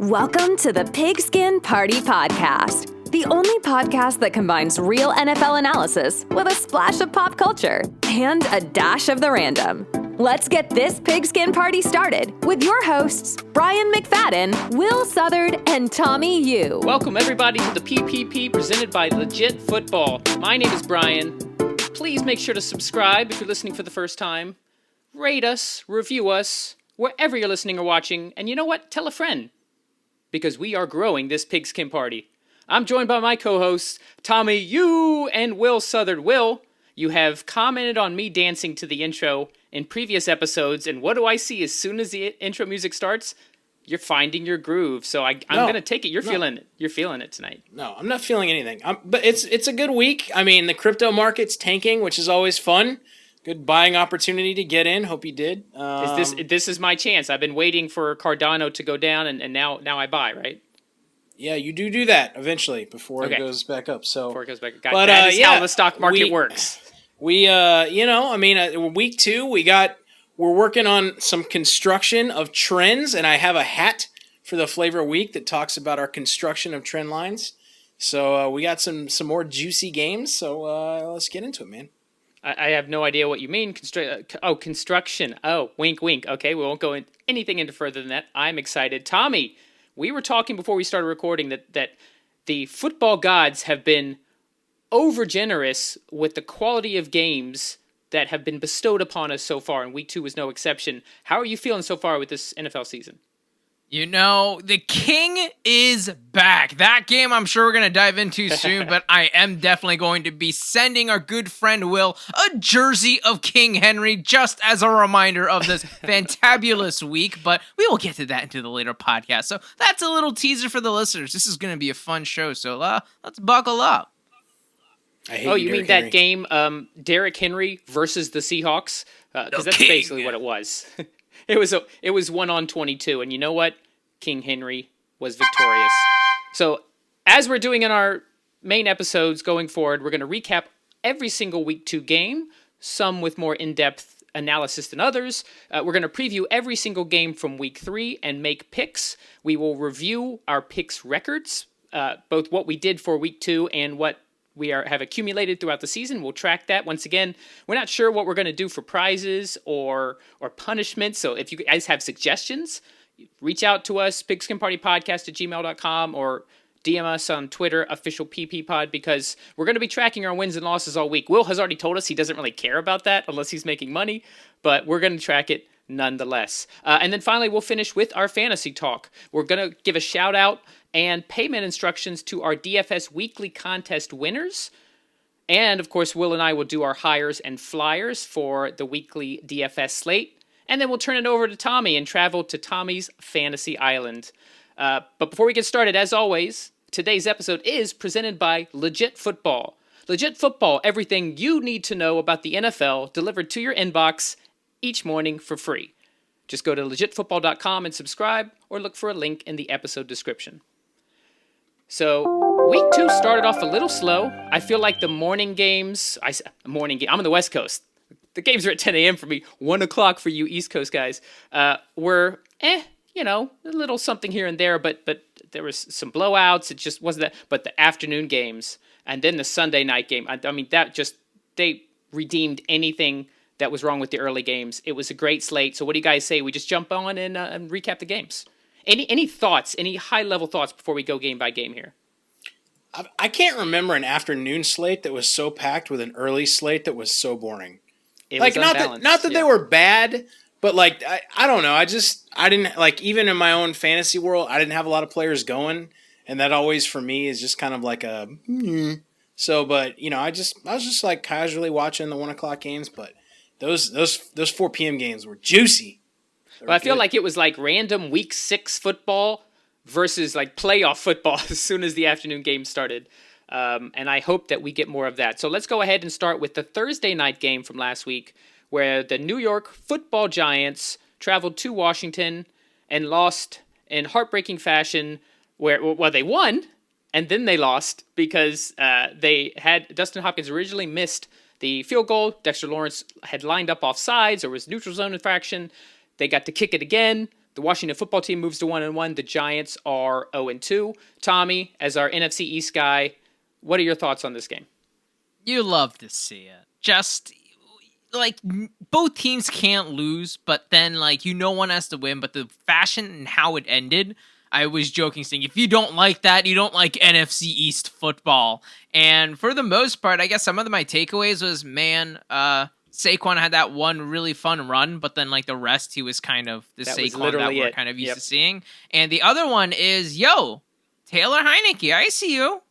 Welcome to the Pigskin Party Podcast, the only podcast that combines real NFL analysis with a splash of pop culture and a dash of the random. Let's get this Pigskin Party started with your hosts, Brian McFadden, Will Southard, and Tommy Yu. Welcome, everybody, to the PPP presented by Legit Football. My name is Brian. Please make sure to subscribe if you're listening for the first time. Rate us, review us, wherever you're listening or watching. And you know what? Tell a friend, because we are growing this Pigskin Party. I'm joined by my co-hosts, Tommy Yu and Will Southard. Will, you have commented on me dancing to the intro in previous episodes, and what do I see as soon as the intro music starts? You're finding your groove. So I'm going to take it. You're feeling it. You're feeling it tonight. No, I'm not feeling anything. But it's a good week. I mean, the crypto market's tanking, which is always fun. Good buying opportunity to get in. Hope you did. This is my chance. I've been waiting for Cardano to go down, and now I buy, right? Yeah, you do that eventually before it goes back up. So before it goes back up. That is how the stock market works. Week 2, we're working on some construction of trends, and I have a hat for the flavor week that talks about our construction of trend lines. So we got some more juicy games. So let's get into it, man. I have no idea what you mean. Construction. Oh, wink, wink. Okay, we won't go anything into further than that. I'm excited. Tommy, we were talking before we started recording that the football gods have been over-generous with the quality of games that have been bestowed upon us so far, and week 2 was no exception. How are you feeling so far with this NFL season? You know, the king is back. That game I'm sure we're going to dive into soon, but I am definitely going to be sending our good friend Will a jersey of King Henry just as a reminder of this fantabulous week, but we will get to that into the later podcast. So that's a little teaser for the listeners. This is going to be a fun show, so let's buckle up. You mean that game, Derrick Henry versus the Seahawks? Because that's basically what it was. It was 1-on-22, and you know what? King Henry was victorious. So, as we're doing in our main episodes going forward, we're going to recap every single Week 2 game, some with more in-depth analysis than others. We're going to preview every single game from Week 3 and make picks. We will review our picks records, both what we did for Week 2 and what we have accumulated throughout the season. We'll track that. Once again, we're not sure what we're going to do for prizes or punishments. So if you guys have suggestions, reach out to us, pigskinpartypodcast@gmail.com, or DM us on Twitter, official PPPod, because we're going to be tracking our wins and losses all week. Will has already told us he doesn't really care about that unless he's making money, but we're going to track it nonetheless. And then finally, we'll finish with our fantasy talk. We're going to give a shout out and payment instructions to our DFS weekly contest winners. And of course, Will and I will do our Highers and Flyers for the weekly DFS slate. And then we'll turn it over to Tommy and travel to Tommy's Fantasy Island. But before we get started, as always, today's episode is presented by Legit Football. Legit Football, everything you need to know about the NFL delivered to your inbox each morning for free. Just go to legitfootball.com and subscribe, or look for a link in the episode description. So, week 2 started off a little slow. I feel like the morning games, I'm on the West Coast. The games are at 10 a.m. for me, 1 o'clock for you East Coast guys, were, a little something here and there, but there was some blowouts. It just wasn't that. But the afternoon games, and then the Sunday night game, they redeemed anything that was wrong with the early games. It was a great slate. So what do you guys say? We just jump on and recap the games. Any thoughts, any high-level thoughts before we go game by game here? I can't remember an afternoon slate that was so packed with an early slate that was so boring. It was unbalanced. Not that they were bad, but I don't know. I didn't even in my own fantasy world, I didn't have a lot of players going, and that always for me is just kind of like a so. But I was just like casually watching the 1 o'clock games, but those 4 p.m. games were juicy. Well, I feel like it was like random week 6 football versus like playoff football as soon as the afternoon game started. And I hope that we get more of that. So let's go ahead and start with the Thursday night game from last week, where the New York Football Giants traveled to Washington and lost in heartbreaking fashion, where they won and then they lost because they had Dustin Hopkins originally missed the field goal. Dexter Lawrence had lined up off sides or was neutral zone infraction. They got to kick it again. The Washington football team moves to 1-1. The Giants are 0-2. Tommy, as our NFC East guy, what are your thoughts on this game? You love to see it. Just like both teams can't lose, but then like one has to win. But the fashion and how it ended, I was joking, saying if you don't like that, you don't like NFC East football. And for the most part, I guess some of my takeaways was, Saquon had that one really fun run, but then like the rest, he was kind of the Saquon that we're kind of used to seeing. And the other one is, Taylor Heineke, I see you.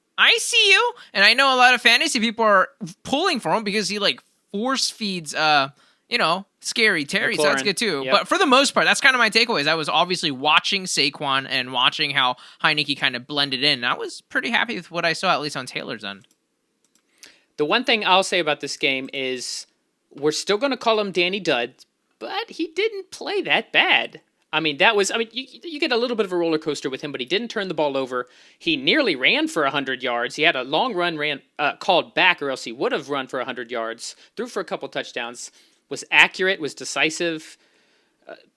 And I know a lot of fantasy people are pulling for him because he like force feeds, Scary Terry, so that's good too. Yep. But for the most part, that's kind of my takeaways. I was obviously watching Saquon and watching how Heineke kind of blended in. And I was pretty happy with what I saw, at least on Taylor's end. The one thing I'll say about this game is we're still going to call him Danny Dud, but he didn't play that bad. You get a little bit of a roller coaster with him, but he didn't turn the ball over. He nearly ran for 100 yards. He had a long run called back, or else he would have run for 100 yards. Threw for a couple touchdowns. Was accurate, was decisive.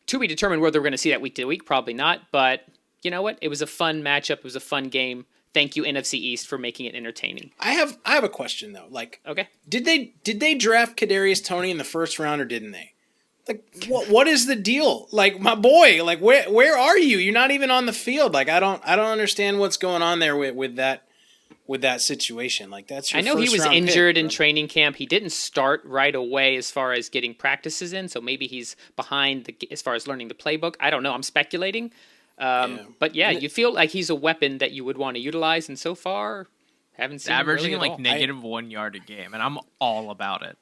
To be determined whether we're going to see that week to week, probably not. But you know what? It was a fun matchup. It was a fun game. Thank you, NFC East, for making it entertaining. I have a question though. Okay, did they draft Kadarius Toney in the first round or didn't they? What is the deal? My boy, where are you? You're not even on the field. I don't understand what's going on there with that situation. That's your I know he was first-round injured pick, in training camp. He didn't start right away as far as getting practices in, so maybe he's behind as far as learning the playbook. I don't know. I'm speculating. But you feel like he's a weapon that you would want to utilize, and so far, haven't seen averaging him really negative 1 yard a game, and I'm all about it.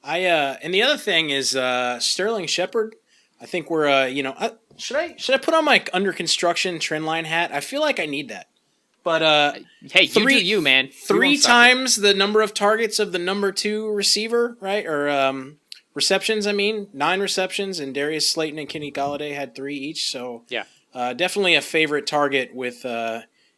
And the other thing is Sterling Shepard. I think we're should I put on my under construction trend line hat? I feel like I need that. But hey, you do you, man. 3 times the number of targets of the number 2 receiver, right? Or receptions. 9 receptions, and Darius Slayton and Kenny Golladay had 3 each. So yeah, definitely a favorite target with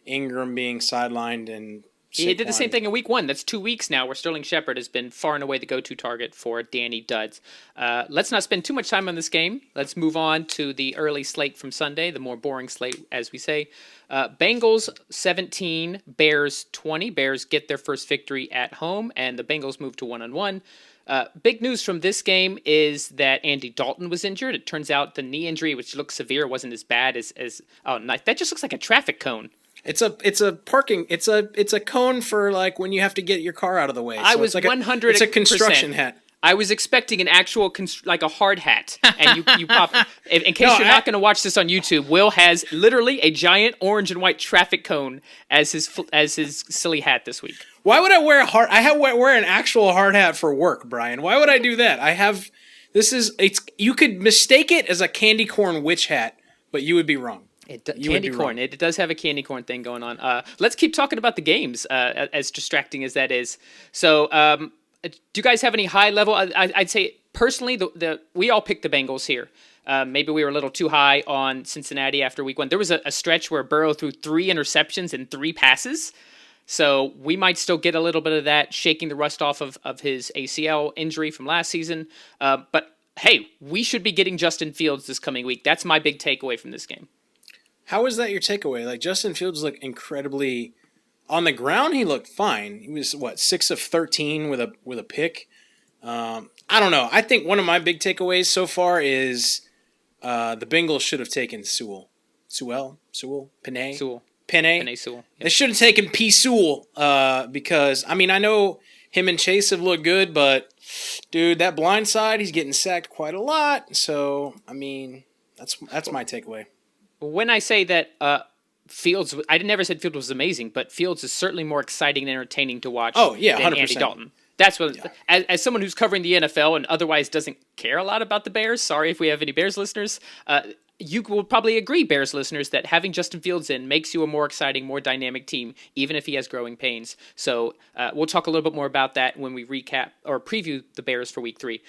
Ingram being sidelined and. He did the same thing in week 1. That's 2 weeks now where Sterling Shepard has been far and away the go-to target for Danny Duds. Let's not spend too much time on this game. Let's move on to the early slate from Sunday, the more boring slate, as we say. Bengals 17, Bears 20. Bears get their first victory at home, and the Bengals move to 1-1. Big news from this game is that Andy Dalton was injured. It turns out the knee injury, which looks severe, wasn't as bad as that just looks like a traffic cone. It's a cone for when you have to get your car out of the way. So I was 100%. It's a construction hat. I was expecting an actual a hard hat, and you pop. In case you're not going to watch this on YouTube, Will has literally a giant orange and white traffic cone as his silly hat this week. Why would I wear a hard? Wear an actual hard hat for work, Brian. Why would I do that? You could mistake it as a candy corn witch hat, but you would be wrong. Candy corn. It does have a candy corn thing going on. Let's keep talking about the games, as distracting as that is. So, do you guys have any high level? I'd say personally, we all picked the Bengals here. Maybe we were a little too high on Cincinnati after week 1. There was a stretch where Burrow threw 3 interceptions and 3 passes. So we might still get a little bit of that, shaking the rust off of his ACL injury from last season. But hey, we should be getting Justin Fields this coming week. That's my big takeaway from this game. How is that your takeaway? Justin Fields looked incredibly on the ground. He looked fine. He was 6 of 13 with a pick. I don't know. I think one of my big takeaways so far is the Bengals should have taken Sewell. Penei. Sewell. Yep. They should have taken P. Sewell because I know him and Chase have looked good, but dude, that blind side, he's getting sacked quite a lot. So that's my takeaway. When I say that Fields, I never said Fields was amazing, but Fields is certainly more exciting and entertaining to watch than 100%. Andy Dalton. That's what, as someone who's covering the NFL and otherwise doesn't care a lot about the Bears, sorry if we have any Bears listeners, you will probably agree, Bears listeners, that having Justin Fields in makes you a more exciting, more dynamic team, even if he has growing pains. So we'll talk a little bit more about that when we recap or preview the Bears for week 3.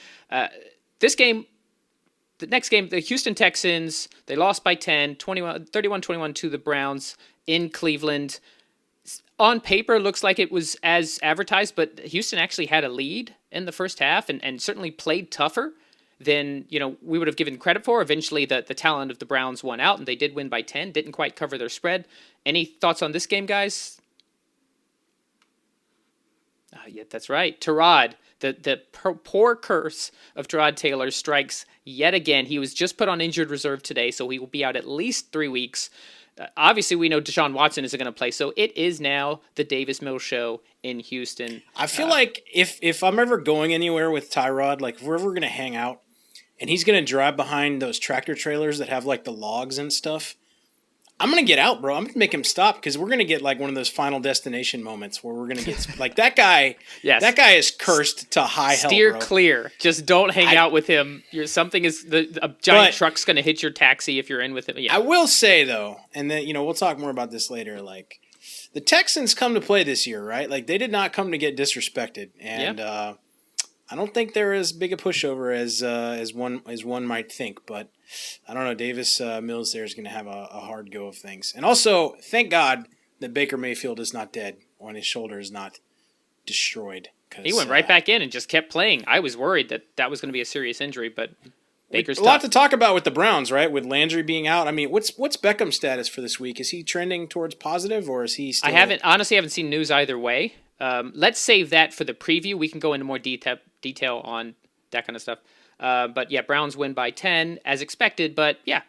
The next game, the Houston Texans, they lost by 10, 31-21 to the Browns in Cleveland. On paper, looks like it was as advertised, but Houston actually had a lead in the first half and certainly played tougher. than, we would have given credit for. Eventually, the talent of the Browns won out, and they did win by 10. Didn't quite cover their spread. Any thoughts on this game, guys? Yeah, that's right. Tyrod, the poor curse of Tyrod Taylor strikes yet again. He was just put on injured reserve today, so he will be out at least 3 weeks. Obviously, we know Deshaun Watson isn't going to play, so it is now the Davis Mills show in Houston. I feel like if I'm ever going anywhere with Tyrod, like if we're ever going to hang out, and he's going to drive behind those tractor trailers that have like the logs and stuff, I'm going to get out, bro. I'm going to make him stop because we're going to get like one of those Final Destination moments where we're going to get like that guy. Yes. That guy is cursed to high hell, Steer bro. clear. Just don't hang out with him. A giant truck's going to hit your taxi if you're in with him. Yeah. I will say though, and then we'll talk more about this later. Like the Texans come to play this year, right? Like they did not come to get disrespected, and I don't think they're as big a pushover as one might think, but. I don't know. Davis Mills there is going to have a hard go of things. And also, thank God that Baker Mayfield is not dead or his shoulder is not destroyed. He went right back in and just kept playing. I was worried that was going to be a serious injury, but Baker's a lot to talk about with the Browns, right? With Landry being out. I mean, what's Beckham's status for this week? Is he trending towards positive or is he still... I honestly haven't seen news either way. Let's save that for the preview. We can go into more detail on that kind of stuff. But yeah, Browns win by 10 as expected. But yeah,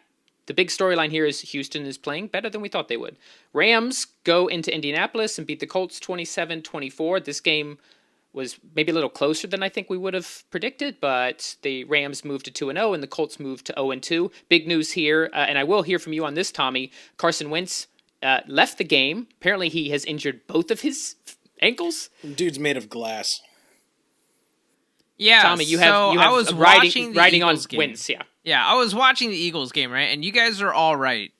the big storyline here is Houston is playing better than we thought they would. Rams go into Indianapolis and beat the Colts 27-24. This game was maybe a little closer than I think we would have predicted, but the Rams moved to 2-0 and the Colts moved to 0-2. Big news here, and I will hear from you on this, Tommy. Carson Wentz left the game. Apparently he has injured both of his ankles. Dude's made of glass. Yeah, Tommy, I was watching the Eagles game. Wins, yeah, I was watching the Eagles game, right? And you guys are all right.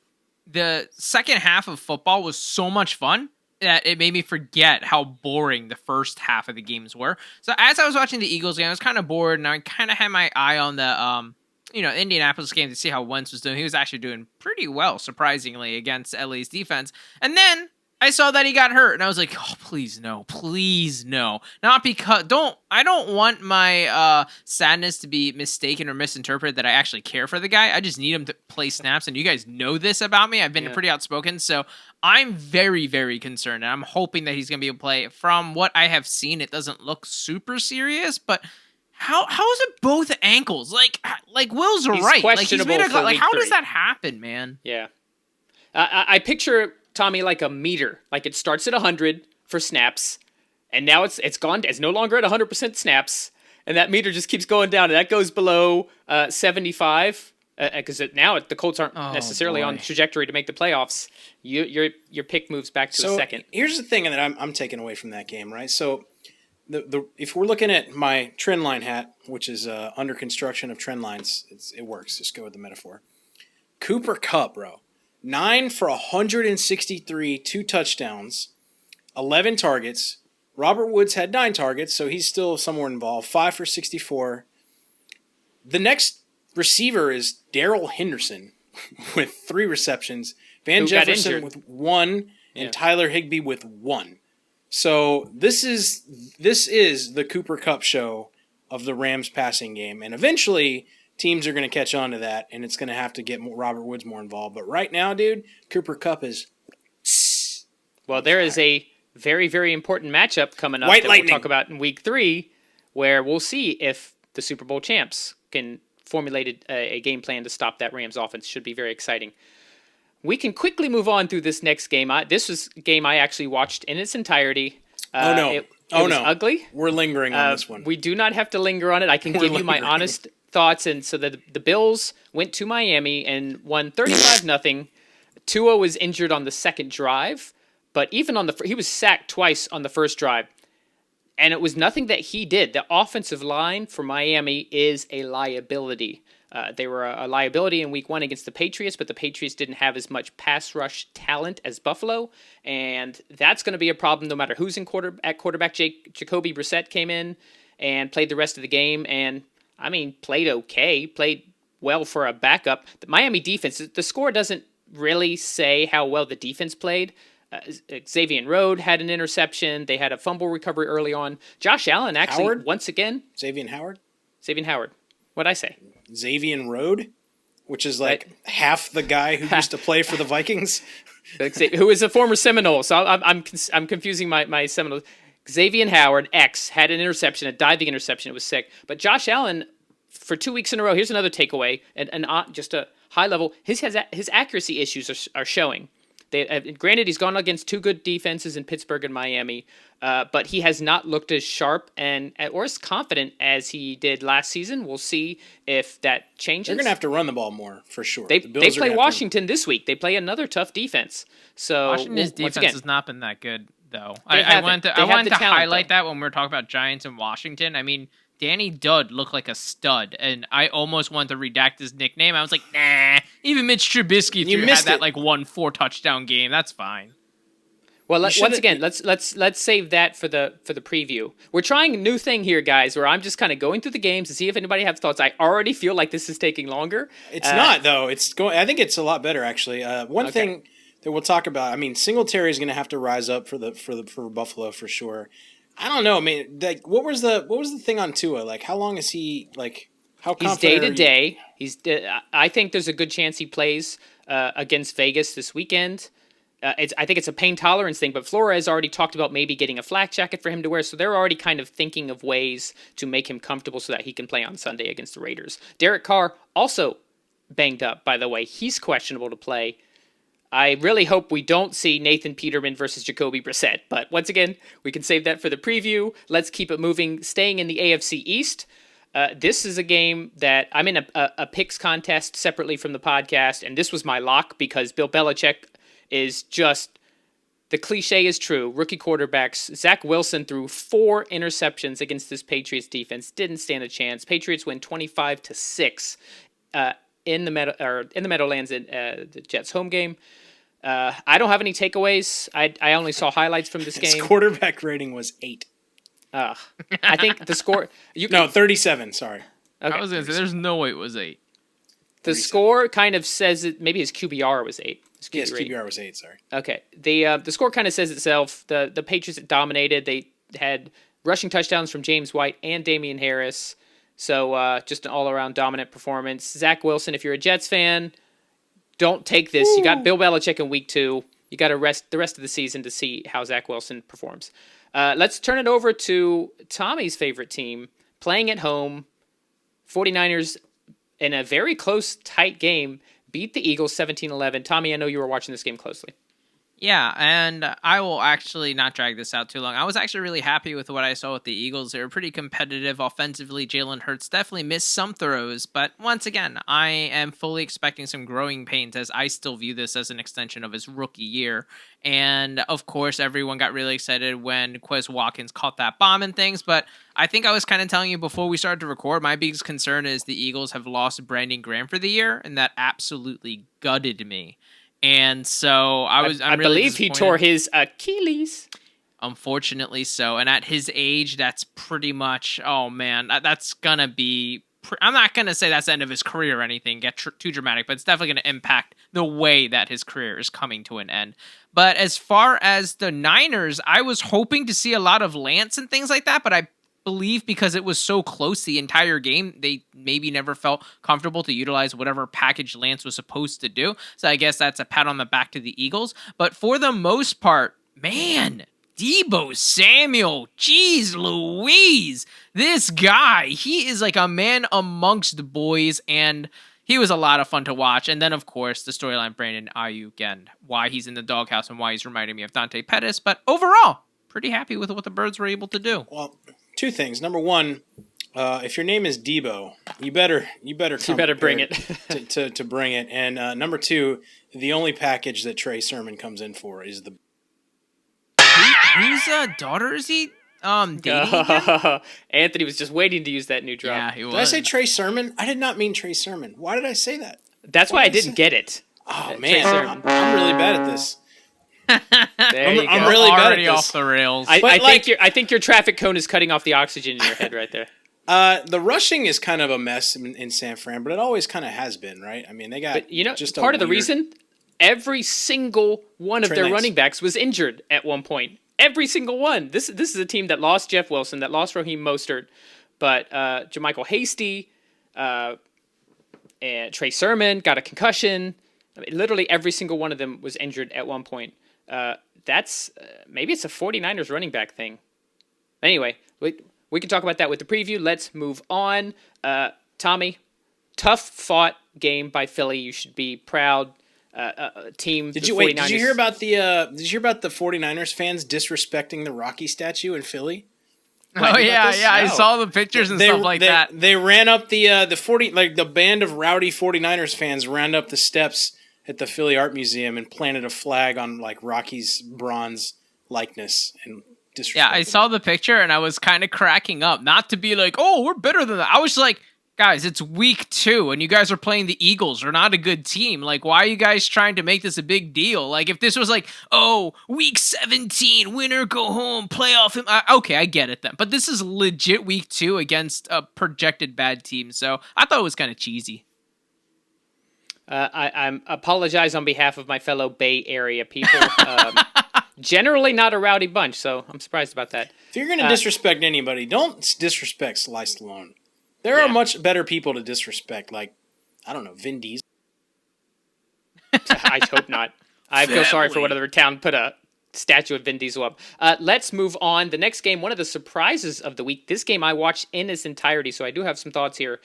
The second half of football was so much fun that it made me forget how boring the first half of the games were. So as I was watching the Eagles game, I was kind of bored, and I kind of had my eye on the Indianapolis game to see how Wentz was doing. He was actually doing pretty well, surprisingly, against LA's defense. And then I saw that he got hurt, and I was like, "Oh, please no!" Not because I don't want my sadness to be mistaken or misinterpreted that I actually care for the guy. I just need him to play snaps, and you guys know this about me. I've been pretty outspoken, so I'm very, very concerned, and I'm hoping that he's going to be able to play. From what I have seen, it doesn't look super serious, but how is it both ankles? Like Will's right. Questionable how does that happen, man? Yeah, I picture Tommy like a meter. Like it starts at 100 for snaps, and now it's gone. It's no longer at 100% snaps, and that meter just keeps going down, and that goes below 75 because now the Colts aren't necessarily on trajectory to make the playoffs. Your pick moves back to a second. Here's the thing that I'm taking away from that game, right? So if we're looking at my trend line hat, which is under construction of trend lines, it works. Just go with the metaphor. Cooper Kupp, bro. 9 for 163, 2 touchdowns, 11 targets. Robert Woods had 9 targets, so he's still somewhere involved. 5 for 64. The next receiver is Darrell Henderson with 3 receptions. Van Jefferson with 1, and Tyler Higbee with 1. So this is the Cooper Kupp show of the Rams passing game, and eventually teams are going to catch on to that, and it's going to have to get Robert Woods more involved. But right now, dude, Cooper Kupp is... Well, there is a very, very important matchup coming up we'll talk about in Week 3, where we'll see if the Super Bowl champs can formulate a game plan to stop that Rams offense. Should be very exciting. We can quickly move on through this next game. This was a game I actually watched in its entirety. It was ugly. We're lingering on this one. We do not have to linger on it. I can give you my honest thoughts. And so the Bills went to Miami and won 35-0. Tua was injured on the second drive, but even he was sacked twice on the first drive. And it was nothing that he did. The offensive line for Miami is a liability. They were a liability in Week 1 against the Patriots, but the Patriots didn't have as much pass rush talent as Buffalo, and that's going to be a problem no matter who's at quarterback. Jacoby Brissett came in and played the rest of the game, and, played okay, played well for a backup. The Miami defense, the score doesn't really say how well the defense played. Xavier Rhodes had an interception. They had a fumble recovery early on. Josh Allen actually, once again... Xavier Howard. What'd I say? Xavier Rhodes, which is like half the guy who used to play for the Vikings. Who is a former Seminole. So I'm confusing my Seminoles. Xavier Howard, had an interception, a diving interception. It was sick. But Josh Allen, for 2 weeks in a row, here's another takeaway, and just a high level, his accuracy issues are showing. Granted, he's gone against two good defenses in Pittsburgh and Miami, but he has not looked as sharp or as confident as he did last season. We'll see if that changes. They're going to have to run the ball more, for sure. They play Washington this week. They play another tough defense. So Washington's defense has not been that good, though. I wanted to highlight that when we were talking about Giants and Washington. I mean, Danny Dudd looked like a stud, and I almost wanted to redact his nickname. I was like, nah. Even Mitch Trubisky had that 1-4 touchdown game. That's fine. Well, let's save that for the preview. We're trying a new thing here, guys, where I'm just kind of going through the games to see if anybody has thoughts. I already feel like this is taking longer. It's not though. It's going. I think it's a lot better actually. One thing that we'll talk about. I mean, Singletary is going to have to rise up for Buffalo for sure. I don't know. I mean, what was the thing on Tua? Like, how long is he? Like, how confident? He's day to day. I think there's a good chance he plays against Vegas this weekend. I think it's a pain tolerance thing, but Flores already talked about maybe getting a flak jacket for him to wear, so they're already kind of thinking of ways to make him comfortable so that he can play on Sunday against the Raiders. Derek Carr also banged up, by the way. He's questionable to play. I really hope we don't see Nathan Peterman versus Jacoby Brissett, but once again, we can save that for the preview. Let's keep it moving. Staying in the AFC East, this is a game that I'm in a picks contest separately from the podcast, and this was my lock because Bill Belichick is just, the cliche is true. Rookie quarterbacks, Zach Wilson threw 4 interceptions against this Patriots defense, didn't stand a chance. Patriots win 25-6 in the Meadowlands in the Jets home game. I don't have any takeaways. I only saw highlights from this game. His quarterback rating was 8. I think the score... 37, sorry. Okay. I was going to say, there's no way it was 8. The score kind of says it. Maybe his QBR was 8. Yes, QBR was 8, sorry. Okay. The score kind of says itself. The Patriots dominated. They had rushing touchdowns from James White and Damian Harris. So just an all-around dominant performance. Zach Wilson, if you're a Jets fan, don't take this. You got Bill Belichick in week 2. You got to rest the rest of the season to see how Zach Wilson performs. Let's turn it over to Tommy's favorite team, playing at home. 49ers, in a very close, tight game, beat the Eagles 17-11. Tommy, I know you were watching this game closely. Yeah, and I will actually not drag this out too long. I was actually really happy with what I saw with the Eagles. They were pretty competitive offensively. Jalen Hurts definitely missed some throws, but once again, I am fully expecting some growing pains as I still view this as an extension of his rookie year. And of course, everyone got really excited when Quez Watkins caught that bomb and things, but I think I was kind of telling you before we started to record, my biggest concern is the Eagles have lost Brandon Graham for the year, and that absolutely gutted me. And so I believe he tore his Achilles. Unfortunately so. And at his age, that's pretty much, oh man, that's going to be, I'm not going to say that's the end of his career or anything, get too dramatic, but it's definitely going to impact the way that his career is coming to an end. But as far as the Niners, I was hoping to see a lot of Lance and things like that, but I believe because it was so close the entire game, they maybe never felt comfortable to utilize whatever package Lance was supposed to do. So I guess that's a pat on the back to the Eagles. But for the most part, man, Deebo Samuel, geez Louise, this guy, he is like a man amongst the boys, and he was a lot of fun to watch. And then, of course, the storyline Brandon Ayuk and why he's in the doghouse and why he's reminding me of Dante Pettis. But overall, pretty happy with what the Birds were able to do. Well, 2 things. Number 1, if your name is Debo, you better bring it to bring it. And number 2, the only package that Trey Sermon comes in for is the. Whose daughter is he dating? Anthony was just waiting to use that new drop. Yeah, he was. Did I say Trey Sermon? I did not mean Trey Sermon. Why did I say that? That's why I didn't get it. Oh man, I'm really bad at this. I'm really bad at this. Off the rails. I think your traffic cone is cutting off the oxygen in your head right there. The rushing is kind of a mess in San Fran, but it always kind of has been, right? I mean, they got just part of the reason every single one of their running backs was injured at one point. Every single one. This is a team that lost Jeff Wilson, that lost Raheem Mostert, but JaMychal Hasty, And Trey Sermon got a concussion. I mean, literally every single one of them was injured at one point. That's maybe it's a 49ers running back thing. Anyway, we can talk about that with the preview. Let's move on. Tommy, tough fought game by Philly. You should be proud. Team. Did you hear about the 49ers fans disrespecting the Rocky statue in Philly? Oh yeah, no. I saw the pictures and stuff like that. They ran up the band of rowdy 49ers fans ran up the steps at the Philly Art Museum and planted a flag on like Rocky's bronze likeness and disrespected. Yeah, I saw the picture and I was kind of cracking up. Not to be like, oh, we're better than that. I was like, guys, it's week 2 and you guys are playing the Eagles. They're not a good team. Like, why are you guys trying to make this a big deal? Like, if this was like, oh, week 17, winner, go home, playoff. Okay, I get it then. But this is legit week 2 against a projected bad team. So I thought it was kind of cheesy. I apologize on behalf of my fellow Bay Area people. Generally not a rowdy bunch, so I'm surprised about that. If you're going to disrespect anybody, don't disrespect Sly Stallone. There are much better people to disrespect, like, I don't know, Vin Diesel. I hope not. I feel sorry for whatever town put a statue of Vin Diesel up. Let's move on. The next game, one of the surprises of the week. This game I watched in its entirety, so I do have some thoughts here.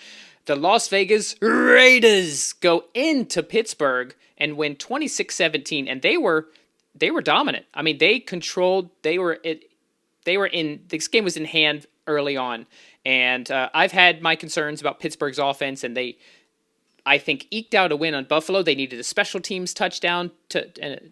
The Las Vegas Raiders go into Pittsburgh and win 26-17, and they were dominant. I mean, they controlled. This game was in hand early on. And I've had my concerns about Pittsburgh's offense, and they, I think, eked out a win on Buffalo. They needed a special teams touchdown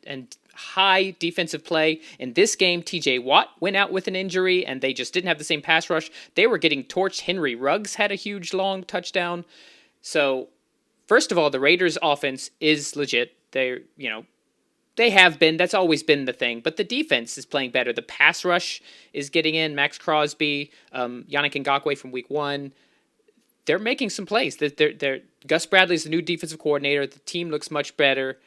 and high defensive play. In this game, TJ Watt went out with an injury, and they just didn't have the same pass rush. They were getting torched. Henry Ruggs had a huge, long touchdown. So, first of all, the Raiders' offense is legit. They have been. That's always been the thing. But the defense is playing better. The pass rush is getting in. Max Crosby, Yannick Ngakoue from week 1. They're making some plays. Gus Bradley's the new defensive coordinator. The team looks much better.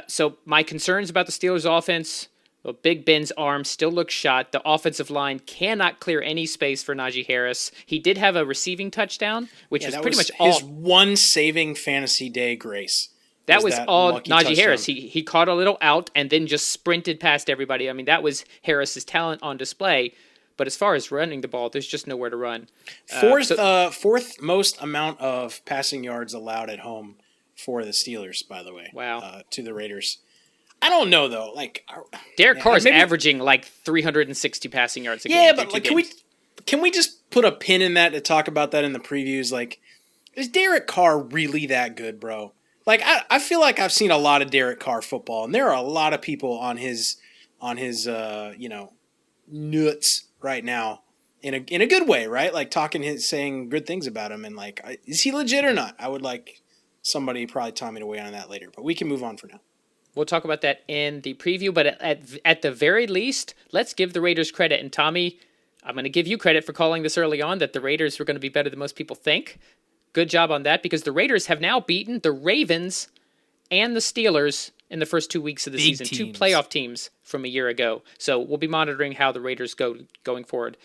So my concerns about the Steelers' offense, well, Big Ben's arm still looks shot. The offensive line cannot clear any space for Najee Harris. He did have a receiving touchdown, which was pretty much his one saving fantasy day grace. That was all Najee Harris. He caught a little out and then just sprinted past everybody. I mean, that was Harris's talent on display. But as far as running the ball, there's just nowhere to run. Fourth most amount of passing yards allowed at home for the Steelers, by the way. Wow. To the Raiders. I don't know, though. Like, Derek Carr is averaging like 360 passing yards a game. Yeah, but like, can we just put a pin in that to talk about that in the previews? Like, is Derek Carr really that good, bro? Like, I feel like I've seen a lot of Derek Carr football, and there are a lot of people on his nuts right now in a good way, right? Like saying good things about him, and like, is he legit or not? I would like somebody probably tell me to weigh on that later, but we can move on for now. We'll talk about that in the preview, but at the very least, let's give the Raiders credit. And Tommy, I'm going to give you credit for calling this early on that the Raiders were going to be better than most people think. Good job on that, because the Raiders have now beaten the Ravens and the Steelers in the first 2 weeks of the season. Teams. 2 playoff teams from a year ago. So we'll be monitoring how the Raiders go going forward.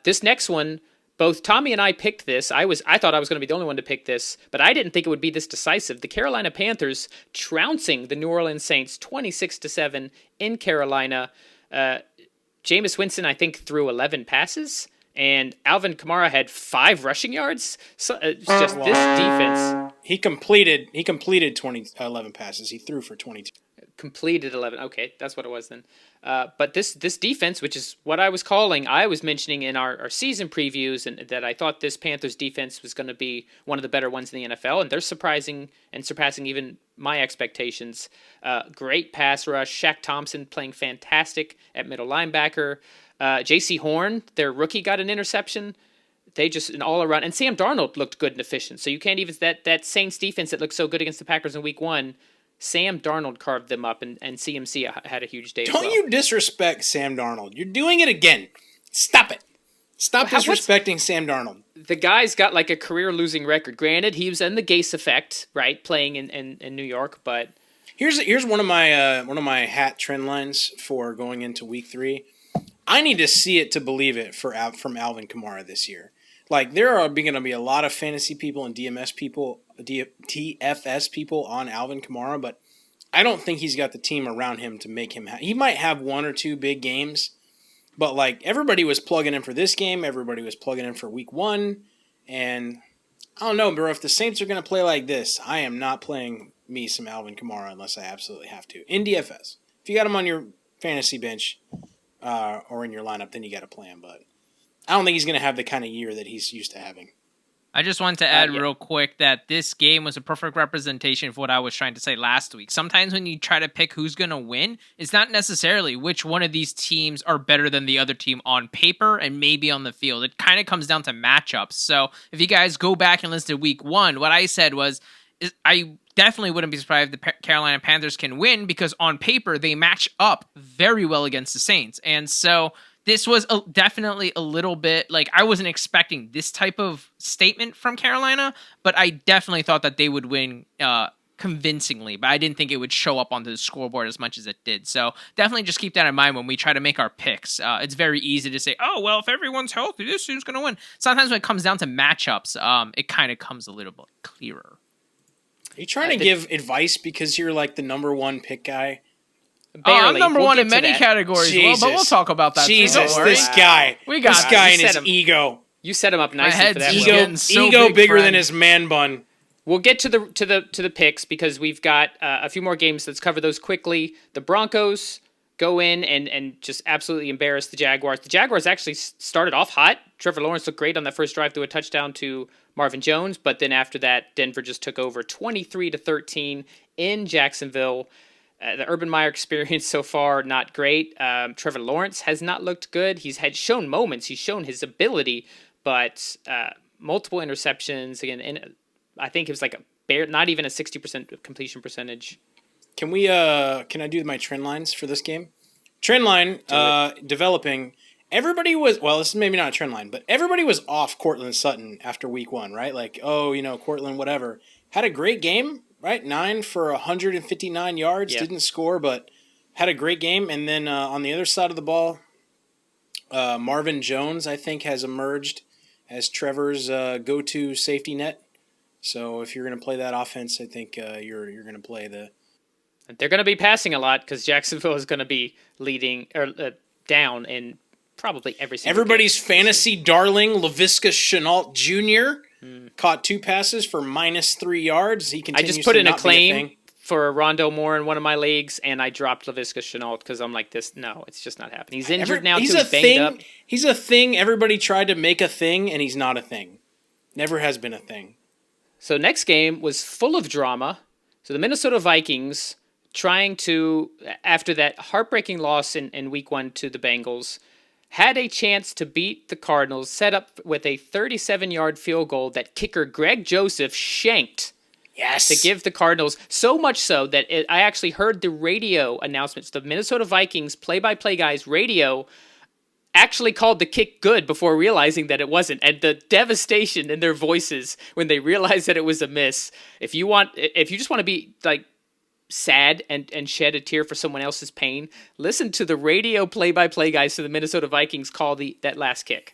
This next one, both Tommy and I picked this. I thought I was going to be the only one to pick this, but I didn't think it would be this decisive. The Carolina Panthers trouncing the New Orleans Saints 26-7 in Carolina. Jameis Winston, I think, threw 11 passes. And Alvin Kamara had 5 rushing yards. So it's just this defense. He completed 11 passes. He threw for 22. Completed 11. Okay, that's what it was then. But this defense, which is what I was mentioning in our season previews, and that I thought this Panthers defense was going to be one of the better ones in the NFL, and they're surprising and surpassing even my expectations. Great pass rush. Shaq Thompson playing fantastic at middle linebacker. J.C. Horn, their rookie, got an interception. They just an all around, and Sam Darnold looked good and efficient. So you can't even that Saints defense that looked so good against the Packers in Week 1. Sam Darnold carved them up, and CMC had a huge day. Don't you disrespect Sam Darnold? You're doing it again. Stop it. Stop disrespecting Sam Darnold. The guy's got like a career losing record. Granted, he was in the Gase effect, right, playing in New York, but here's one of my hat trend lines for going into Week 3. I need to see it to believe it from Alvin Kamara this year. Like, there are going to be a lot of fantasy people and DFS people on Alvin Kamara, but I don't think he's got the team around him to make him. He might have one or two big games, but like everybody was plugging in for this game, everybody was plugging in for week 1, and I don't know, bro. If the Saints are going to play like this, I am not playing me some Alvin Kamara unless I absolutely have to. In DFS, if you got him on your fantasy bench or in your lineup, then you got to play him, but I don't think he's going to have the kind of year that he's used to having. I just wanted to add real quick that this game was a perfect representation of what I was trying to say last week. Sometimes when you try to pick who's going to win, it's not necessarily which one of these teams are better than the other team on paper and maybe on the field. It kind of comes down to matchups. So if you guys go back and listen to week 1, what I said was I definitely wouldn't be surprised if the Carolina Panthers can win because on paper they match up very well against the Saints. And so this was definitely a little bit like I wasn't expecting this type of statement from Carolina, but I definitely thought that they would win convincingly, but I didn't think it would show up onto the scoreboard as much as it did. So definitely just keep that in mind when we try to make our picks. It's very easy to say, oh, well, if everyone's healthy, this team's going to win. Sometimes when it comes down to matchups, it kind of comes a little bit clearer. Are you trying to give advice because you're like the number 1 pick guy? Barely. I'm number 1 in many categories, but we'll talk about that. Jesus, this guy. This guy and his ego. You set him up nicely for that. Ego bigger than his man bun. We'll get to the picks because we've got a few more games. Let's cover those quickly. The Broncos go in and just absolutely embarrass the Jaguars. The Jaguars actually started off hot. Trevor Lawrence looked great on that first drive, threw a touchdown to Marvin Jones, but then after that, Denver just took over 23-13 in Jacksonville. The Urban Meyer experience so far, not great. Trevor Lawrence has not looked good. He's had shown moments. He's shown his ability, but multiple interceptions. Again, I think it was like not even a 60% completion percentage. Can I do my trend lines for this game? Trend line developing. Everybody was, well, this is maybe not a trend line, but everybody was off Cortland Sutton after week 1, right? Like, Cortland, whatever. Had a great game, right? 9 for 159 yards. Yeah. Didn't score, but had a great game. And then on the other side of the ball, Marvin Jones, I think, has emerged as Trevor's go-to safety net. So if you're going to play that offense, I think you're going to play the... They're going to be passing a lot because Jacksonville is going to be leading or down in probably every single Everybody's game. fantasy darling, Laviska Shenault Jr. Caught 2 passes for -3 yards. He continues I just put in a claim thing. for Rondale Moore in one of my leagues, and I dropped Laviska Shenault because I'm like, no, it's just not happening. He's injured now, he's too, banged up. He's a thing. Everybody tried to make a thing, and he's not a thing. Never has been a thing. So next game was full of drama. So the Minnesota Vikings trying to, after that heartbreaking loss in week 1 to the Bengals, had a chance to beat the Cardinals, set up with a 37-yard field goal that kicker Greg Joseph shanked. Yes. To give the Cardinals, so much so that I actually heard the radio announcements. The Minnesota Vikings play-by-play guys radio actually called the kick good before realizing that it wasn't. And the devastation in their voices when they realized that it was a miss. If you just want to be like sad and shed a tear for someone else's pain, listen to the radio play-by-play guys to the Minnesota Vikings call that last kick.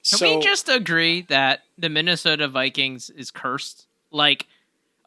Can we just agree that the Minnesota Vikings is cursed? Like,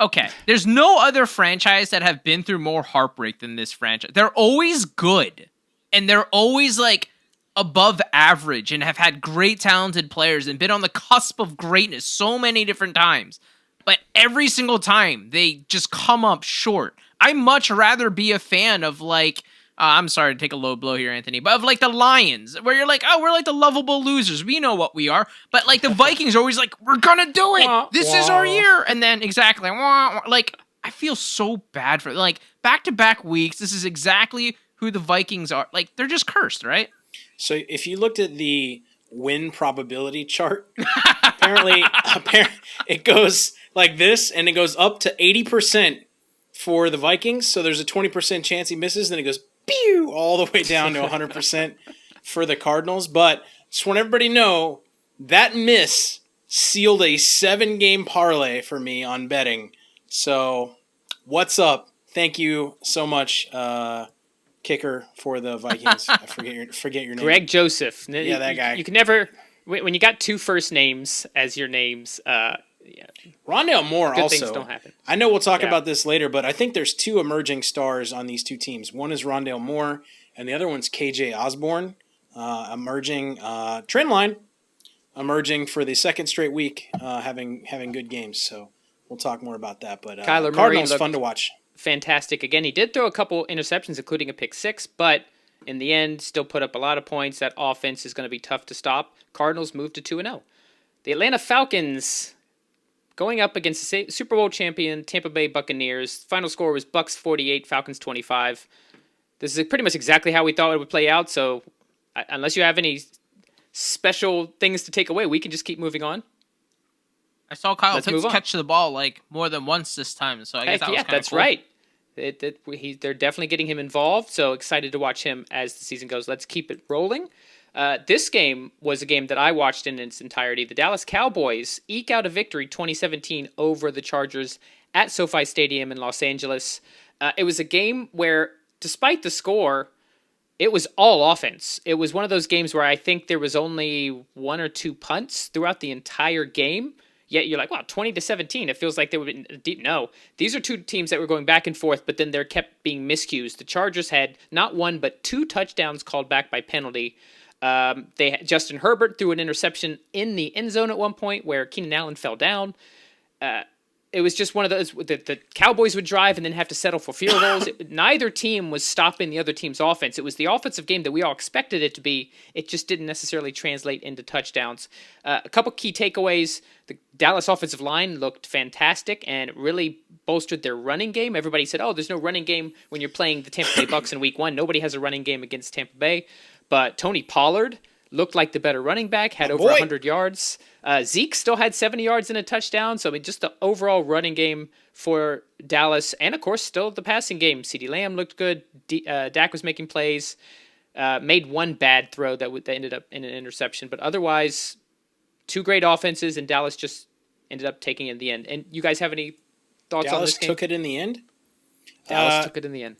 okay, there's no other franchise that have been through more heartbreak than this franchise. They're always good, and they're always, like, above average and have had great talented players and been on the cusp of greatness so many different times. But every single time, they just come up short. I'd much rather be a fan of, like, I'm sorry to take a low blow here, Anthony, but of, like, the Lions, where you're like, oh, we're, like, the lovable losers. We know what we are. But, like, the Vikings are always like, we're gonna do it. This is our year. And then, exactly, like, I feel so bad for, like, back-to-back weeks, this is exactly who the Vikings are. Like, they're just cursed, right? So if you looked at the win probability chart, apparently it goes like this, and it goes up to 80% for the Vikings. So there's a 20% chance he misses, then it goes pew all the way down to 100% for the Cardinals. But just want everybody to know that miss sealed a 7-game parlay for me on betting. So what's up? Thank you so much, kicker for the Vikings. I forget your name. Greg Joseph. Yeah, that guy. You can never When you got two first names as your names, yeah. Rondale Moore Good also. Things don't happen. I know we'll talk about this later, but I think there's two emerging stars on these two teams. One is Rondale Moore, and the other one's KJ Osborne, emerging trend line, emerging for the second straight week, having good games. So we'll talk more about that. But Kyler Cardinals Murray fun to watch. Fantastic. Again, he did throw a couple interceptions, including a pick six, but in the end, still put up a lot of points. That offense is going to be tough to stop. Cardinals moved to 2-0. The Atlanta Falcons going up against the Super Bowl champion Tampa Bay Buccaneers. Final score was Bucs 48, Falcons 25. This is pretty much exactly how we thought it would play out. So unless you have any special things to take away, we can just keep moving on. I saw Kyle Pitts catch the ball like more than once this time, so I guess that was kind of that's cool. right. They're definitely getting him involved, so excited to watch him as the season goes. Let's keep it rolling. This game was a game that I watched in its entirety. The Dallas Cowboys eke out a victory 2017 over the Chargers at SoFi Stadium in Los Angeles. It was a game where, despite the score, it was all offense. It was one of those games where I think there was only one or two punts throughout the entire game. Yet you're like, wow, 20-17. It feels like they were deep. No, these are two teams that were going back and forth, but then there kept being miscues. The Chargers had not one, but two touchdowns called back by penalty. Justin Herbert threw an interception in the end zone at one point where Keenan Allen fell down. It was just one of those the Cowboys would drive and then have to settle for field goals. Neither team was stopping the other team's offense. It was the offensive game that we all expected it to be. It just didn't necessarily translate into touchdowns. A couple key takeaways. The Dallas offensive line looked fantastic and really bolstered their running game. Everybody said, there's no running game when you're playing the Tampa Bay Bucs in week one. Nobody has a running game against Tampa Bay. But Tony Pollard looked like the better running back, had over 100 yards. Zeke still had 70 yards and a touchdown. So, I mean, just the overall running game for Dallas. And, of course, still the passing game. CeeDee Lamb looked good. Dak was making plays. Made one bad throw that ended up in an interception. But otherwise, two great offenses, and Dallas just ended up taking it in the end. And you guys have any thoughts on this game? Dallas took it in the end? Dallas took it in the end.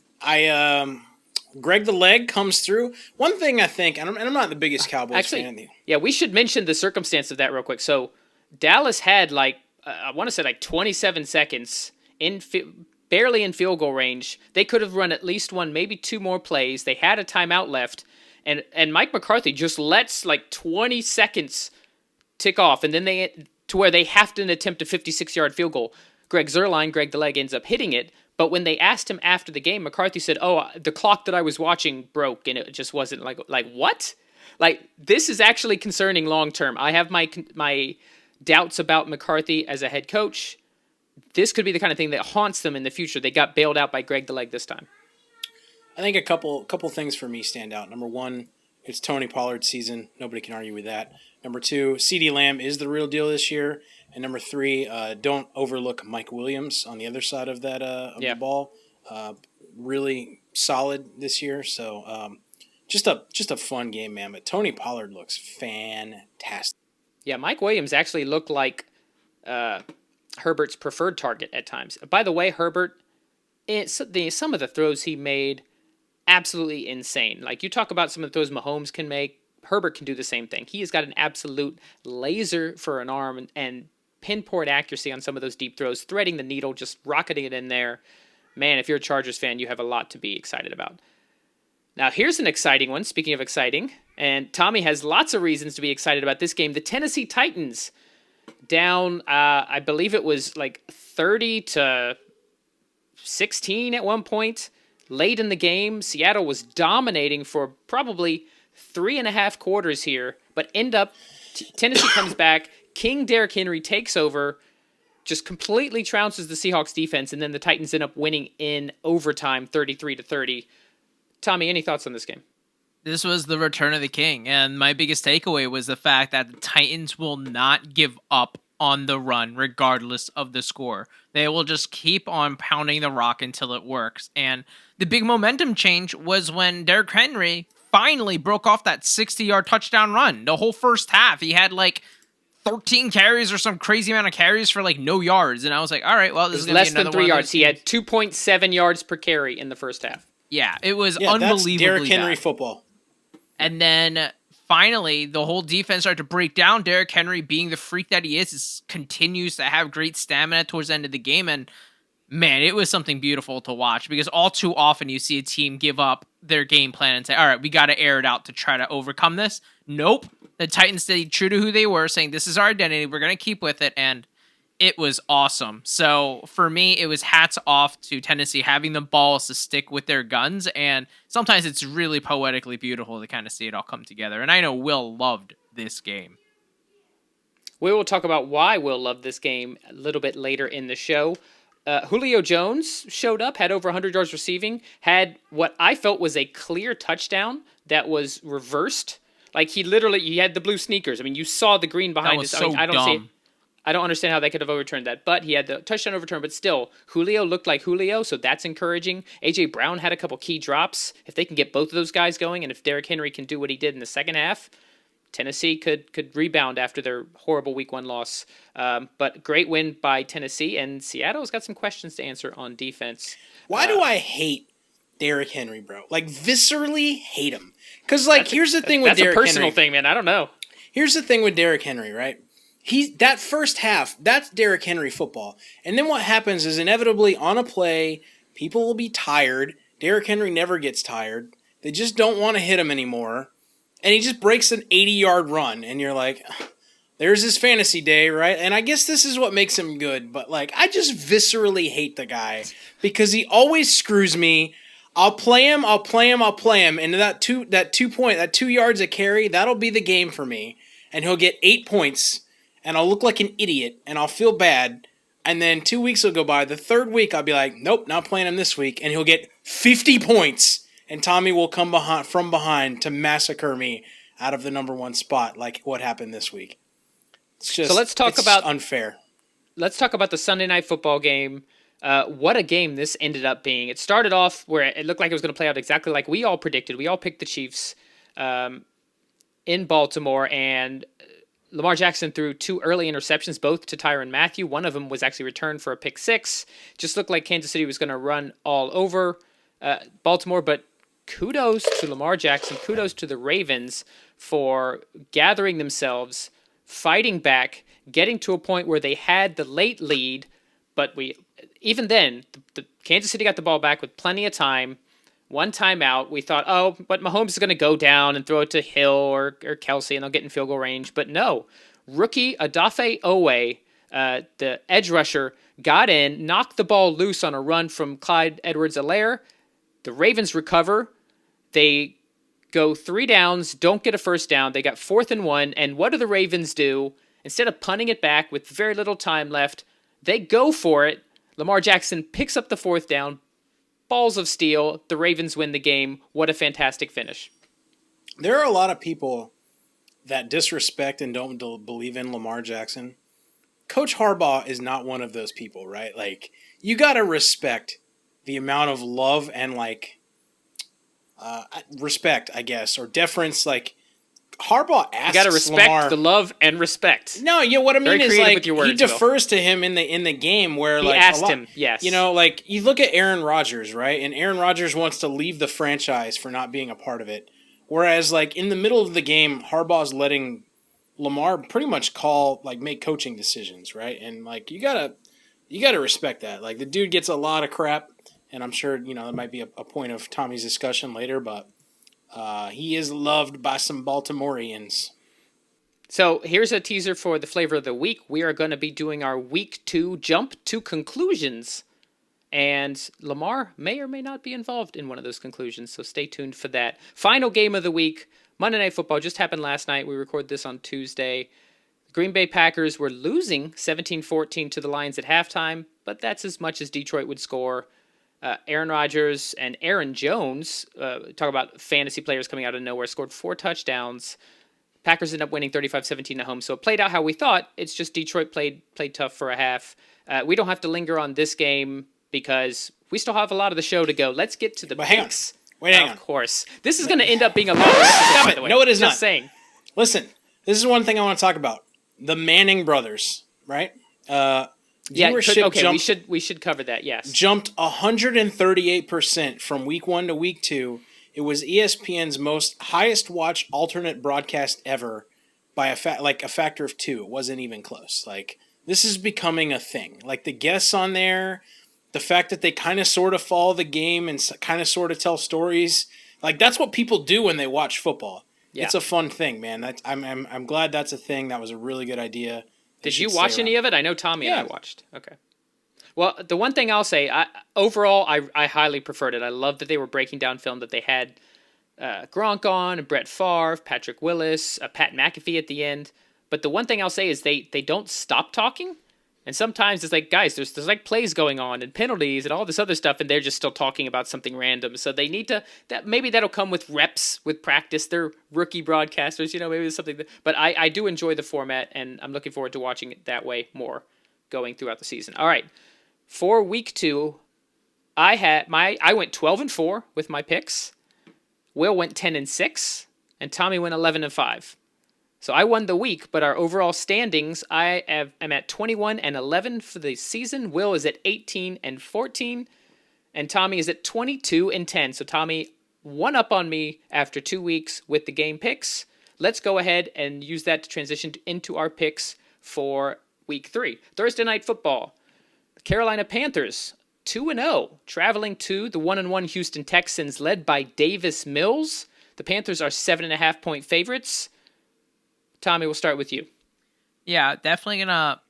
Greg the Leg comes through. One thing I think, and I'm not the biggest Cowboys fan. Yeah, we should mention the circumstance of that real quick. So Dallas had I want to say 27 seconds barely in field goal range. They could have run at least one, maybe two more plays. They had a timeout left, and Mike McCarthy just lets 20 seconds tick off, and then to where they have to attempt a 56-yard field goal. Greg the Leg, ends up hitting it. But when they asked him after the game, McCarthy said, the clock that I was watching broke, and it just wasn't like what? This is actually concerning long-term. I have my doubts about McCarthy as a head coach. This could be the kind of thing that haunts them in the future. They got bailed out by Greg the Leg this time. I think a couple things for me stand out. Number one, it's Tony Pollard's season. Nobody can argue with that. Number two, CeeDee Lamb is the real deal this year. And number three, don't overlook Mike Williams on the other side of that the ball. Really solid this year. So just a fun game, man. But Tony Pollard looks fantastic. Yeah, Mike Williams actually looked like Herbert's preferred target at times. By the way, Herbert, some of the throws he made, absolutely insane. You talk about some of the throws Mahomes can make, Herbert can do the same thing. He has got an absolute laser for an arm and pinpoint accuracy on some of those deep throws, threading the needle, just rocketing it in there. Man, if you're a Chargers fan, you have a lot to be excited about. Now, here's an exciting one, speaking of exciting, and Tommy has lots of reasons to be excited about this game. The Tennessee Titans down, I believe it was 30-16 at one point. Late in the game, Seattle was dominating for probably 3.5 quarters here, but Tennessee comes back. King Derrick Henry takes over, just completely trounces the Seahawks defense, and then the Titans end up winning in overtime, 33-30. Tommy, any thoughts on this game? This was the return of the king, and my biggest takeaway was the fact that the Titans will not give up on the run regardless of the score. They will just keep on pounding the rock until it works. And the big momentum change was when Derrick Henry finally broke off that 60-yard touchdown run. The whole first half, he had 13 carries or some crazy amount of carries for no yards. And I was like, all right, well, this is going to be another less than 3 yards. He had 2.7 yards per carry in the first half. Yeah, it was unbelievably that's Derrick Henry bad. football. And then finally, the whole defense started to break down. Derrick Henry, being the freak that he is continues to have great stamina towards the end of the game. And man, it was something beautiful to watch because all too often you see a team give up their game plan and say, all right, we got to air it out to try to overcome this. Nope. The Titans stayed true to who they were, saying this is our identity. We're going to keep with it. And it was awesome. So for me, it was hats off to Tennessee having the balls to stick with their guns. And sometimes it's really poetically beautiful to kind of see it all come together. And I know Will loved this game. We will talk about why Will loved this game a little bit later in the show. Julio Jones showed up, had over 100 yards receiving, had what I felt was a clear touchdown that was reversed. Like he had the blue sneakers. I mean, you saw the green behind us. So I don't understand how they could have overturned that, but he had the touchdown overturned. But still, Julio looked like Julio, so that's encouraging. A.J. Brown had a couple key drops. If they can get both of those guys going, and if Derrick Henry can do what he did in the second half, Tennessee could rebound after their horrible Week 1 loss. But great win by Tennessee, and Seattle's got some questions to answer on defense. Why do I hate Derrick Henry, bro? Like, viscerally hate him. Because, like, here's the thing with Derrick Henry. That's a personal thing, man. I don't know. Here's the thing with Derrick Henry, right? That first half, that's Derrick Henry football. And then what happens is inevitably on a play, people will be tired. Derrick Henry never gets tired. They just don't want to hit him anymore. And he just breaks an 80-yard run. And you're like, there's his fantasy day, right? And I guess this is what makes him good. But, like, I just viscerally hate the guy because he always screws me. I'll play him. And that 2 yards a carry, that'll be the game for me. And he'll get 8 points. And I'll look like an idiot, and I'll feel bad, and then 2 weeks will go by. The third week, I'll be like, nope, not playing him this week, and he'll get 50 points, and Tommy will come from behind to massacre me out of the number 1 spot, like what happened this week. It's just unfair. Let's talk about the Sunday Night Football game. What a game this ended up being. It started off where it looked like it was going to play out exactly like we all predicted. We all picked the Chiefs in Baltimore, and Lamar Jackson threw 2 early interceptions, both to Tyrann Mathieu. One of them was actually returned for a pick 6. Just looked like Kansas City was going to run all over Baltimore, but kudos to Lamar Jackson, kudos to the Ravens for gathering themselves, fighting back, getting to a point where they had the late lead, but even then, the Kansas City got the ball back with plenty of time. 1 timeout, we thought, but Mahomes is going to go down and throw it to Hill or Kelsey, and they'll get in field goal range. But no, rookie Odafe Owe, the edge rusher, got in, knocked the ball loose on a run from Clyde Edwards-Helaire. The Ravens recover. They go 3 downs, don't get a first down. They got 4th and 1, and what do the Ravens do? Instead of punting it back with very little time left, they go for it. Lamar Jackson picks up the 4th down, balls of steel. The Ravens win the game. What a fantastic finish. There are a lot of people that disrespect and don't believe in Lamar Jackson. Coach Harbaugh is not one of those people, right? Like, you got to respect the amount of love and, like, respect, I guess, or deference. Like, Harbaugh asks you got to respect Lamar, the love and respect. No, yeah, what I mean is, like, words, he defers to him in the game where, he like, asked him, yes. You know, like, you look at Aaron Rodgers, right? And Aaron Rodgers wants to leave the franchise for not being a part of it. Whereas, like, in the middle of the game, Harbaugh's letting Lamar pretty much make coaching decisions, right? And, like, you gotta respect that. Like, the dude gets a lot of crap, and I'm sure, you know, it might be a point of Tommy's discussion later, but he is loved by some Baltimoreans. So here's a teaser for the flavor of the week. We are going to be doing our Week 2 jump to conclusions. And Lamar may or may not be involved in one of those conclusions, so stay tuned for that. Final game of the week, Monday Night Football, just happened last night. We record this on Tuesday. The Green Bay Packers were losing 17-14 to the Lions at halftime, but that's as much as Detroit would score. Aaron Rodgers and Aaron Jones, talk about fantasy players coming out of nowhere, scored 4 touchdowns. Packers ended up winning 35-17 at home, so it played out how we thought. It's just Detroit played tough for a half. We don't have to linger on this game because we still have a lot of the show to go. Let's get to the picks. Hang on. Of course. This is going to end up being a long episode, by the way. No, it is just not. Saying. Listen, this is one thing I want to talk about. The Manning brothers, right? We should cover that, yes. Jumped 138% from week 1 to week 2. It was ESPN's most highest watched alternate broadcast ever by a factor of 2. It wasn't even close. Like, this is becoming a thing. Like, the guests on there, the fact that they kind of sort of follow the game and kind of sort of tell stories. Like, that's what people do when they watch football. Yeah. It's a fun thing, man. I'm glad that's a thing. That was a really good idea. Did you watch any of it? I know Tommy and I watched. Okay. Well, the one thing I'll say, overall, I highly preferred it. I love that they were breaking down film, that they had Gronk on, Brett Favre, Patrick Willis, Pat McAfee at the end. But the one thing I'll say is they don't stop talking. And sometimes it's like, guys, there's like plays going on and penalties and all this other stuff, and they're just still talking about something random. So they need to, maybe that'll come with reps, with practice. They're rookie broadcasters, maybe there's something. But I do enjoy the format, and I'm looking forward to watching it that way more going throughout the season. All right. For week 2, I went 12-4 with my picks. Will went 10-6, and Tommy went 11-5. So I won the week, but our overall standings, I'm at 21-11 for the season. Will is at 18-14, and Tommy is at 22-10. So Tommy won up on me after 2 weeks with the game picks. Let's go ahead and use that to transition into our picks for week 3. Thursday Night Football. Carolina Panthers, 2-0, traveling to the 1-1 Houston Texans, led by Davis Mills. The Panthers are 7.5-point favorites. Tommy, we'll start with you. Yeah, definitely going to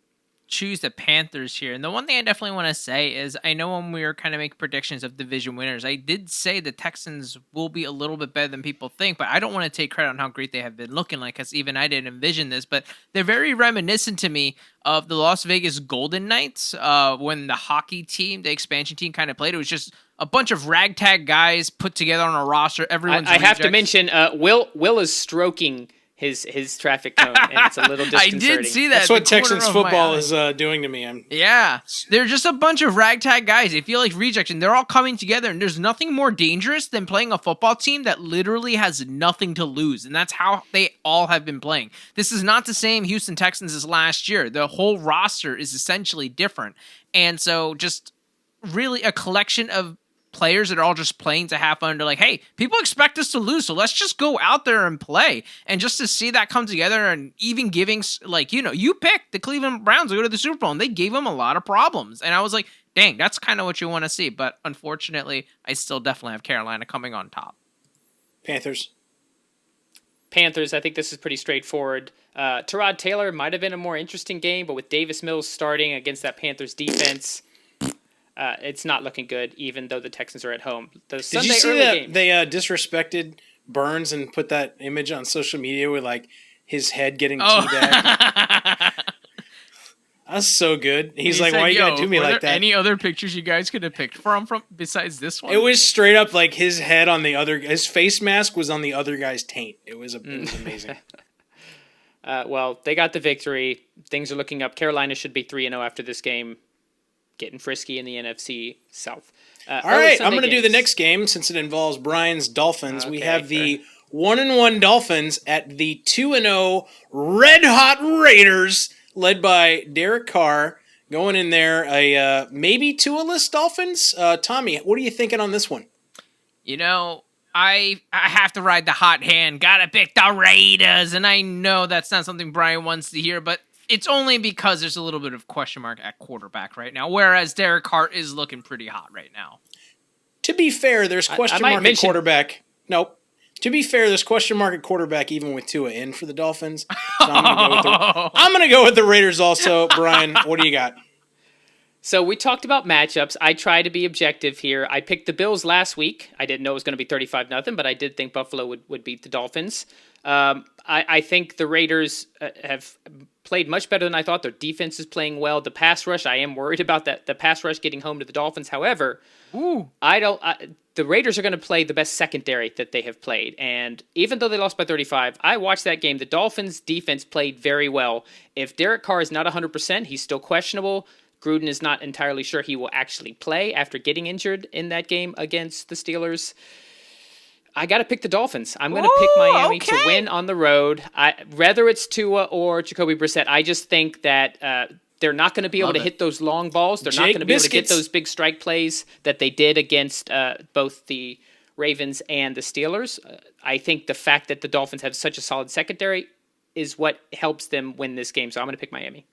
choose the Panthers here. And the one thing I definitely want to say is, I know when we were kind of making predictions of division winners, I did say the Texans will be a little bit better than people think, but I don't want to take credit on how great they have been looking like, because even I didn't envision this, but they're very reminiscent to me of the Las Vegas Golden Knights when the hockey team, the expansion team, kind of played. It was just a bunch of ragtag guys put together on a roster. Everyone's I have to mention, Will is stroking his traffic cone, and it's a little disconcerting. I did see that. That's what Texans football is doing to me. Yeah, they're just a bunch of ragtag guys. They feel like rejects, and they're all coming together, and there's nothing more dangerous than playing a football team that literally has nothing to lose, and that's how they all have been playing. This is not the same Houston Texans as last year. The whole roster is essentially different, and so just really a collection of players that are all just playing to have fun. They're like, hey, people expect us to lose, so let's just go out there and play. And just to see that come together, and even giving, like, you picked the Cleveland Browns to go to the Super Bowl, and they gave them a lot of problems. And I was like, dang, that's kind of what you want to see. But unfortunately, I still definitely have Carolina coming on top. Panthers, I think this is pretty straightforward. Tyrod Taylor might have been a more interesting game, but with Davis Mills starting against that Panthers defense, it's not looking good, even though the Texans are at home. Did you see that they disrespected Burns and put that image on social media with, like, his head getting teabagged? That's so good. He's like, why you gotta do me like that? Any other pictures you guys could have picked from besides this one? It was straight up like his head on the other. His face mask was on the other guy's taint. It was amazing. Well, they got the victory. Things are looking up. Carolina should be 3-0 after this game. Getting frisky in the NFC South. All right, I'm going to do the next game since it involves Brian's Dolphins. Okay, we have the 1-1 Dolphins at the 2-0 Red Hot Raiders, led by Derek Carr, going in there. A maybe Tua-less Dolphins. Tommy, what are you thinking on this one? I have to ride the hot hand. Gotta pick the Raiders, and I know that's not something Brian wants to hear, but it's only because there's a little bit of question mark at quarterback right now, whereas Derek Carr is looking pretty hot right now. To be fair, there's question mark at quarterback. Nope. To be fair, there's question mark at quarterback even with Tua in for the Dolphins. So I'm going to go with the Raiders also. Brian, what do you got? So we talked about matchups. I try to be objective here. I picked the Bills last week. I didn't know it was going to be 35-0, but I did think Buffalo would beat the Dolphins. I think the Raiders have played much better than I thought. Their defense is playing well. The pass rush, I am worried about that. The pass rush getting home to the Dolphins. However, the Raiders are going to play the best secondary that they have played. And even though they lost by 35, I watched that game. The Dolphins' defense played very well. If Derek Carr is not 100%, he's still questionable. Gruden is not entirely sure he will actually play after getting injured in that game against the Steelers. I got to pick the Dolphins. I'm going to pick Miami to win on the road. Whether it's Tua or Jacoby Brissett, I just think that they're not going to be able to hit those long balls. They're not going to be able to get those big strike plays that they did against both the Ravens and the Steelers. I think the fact that the Dolphins have such a solid secondary is what helps them win this game. So I'm going to pick Miami.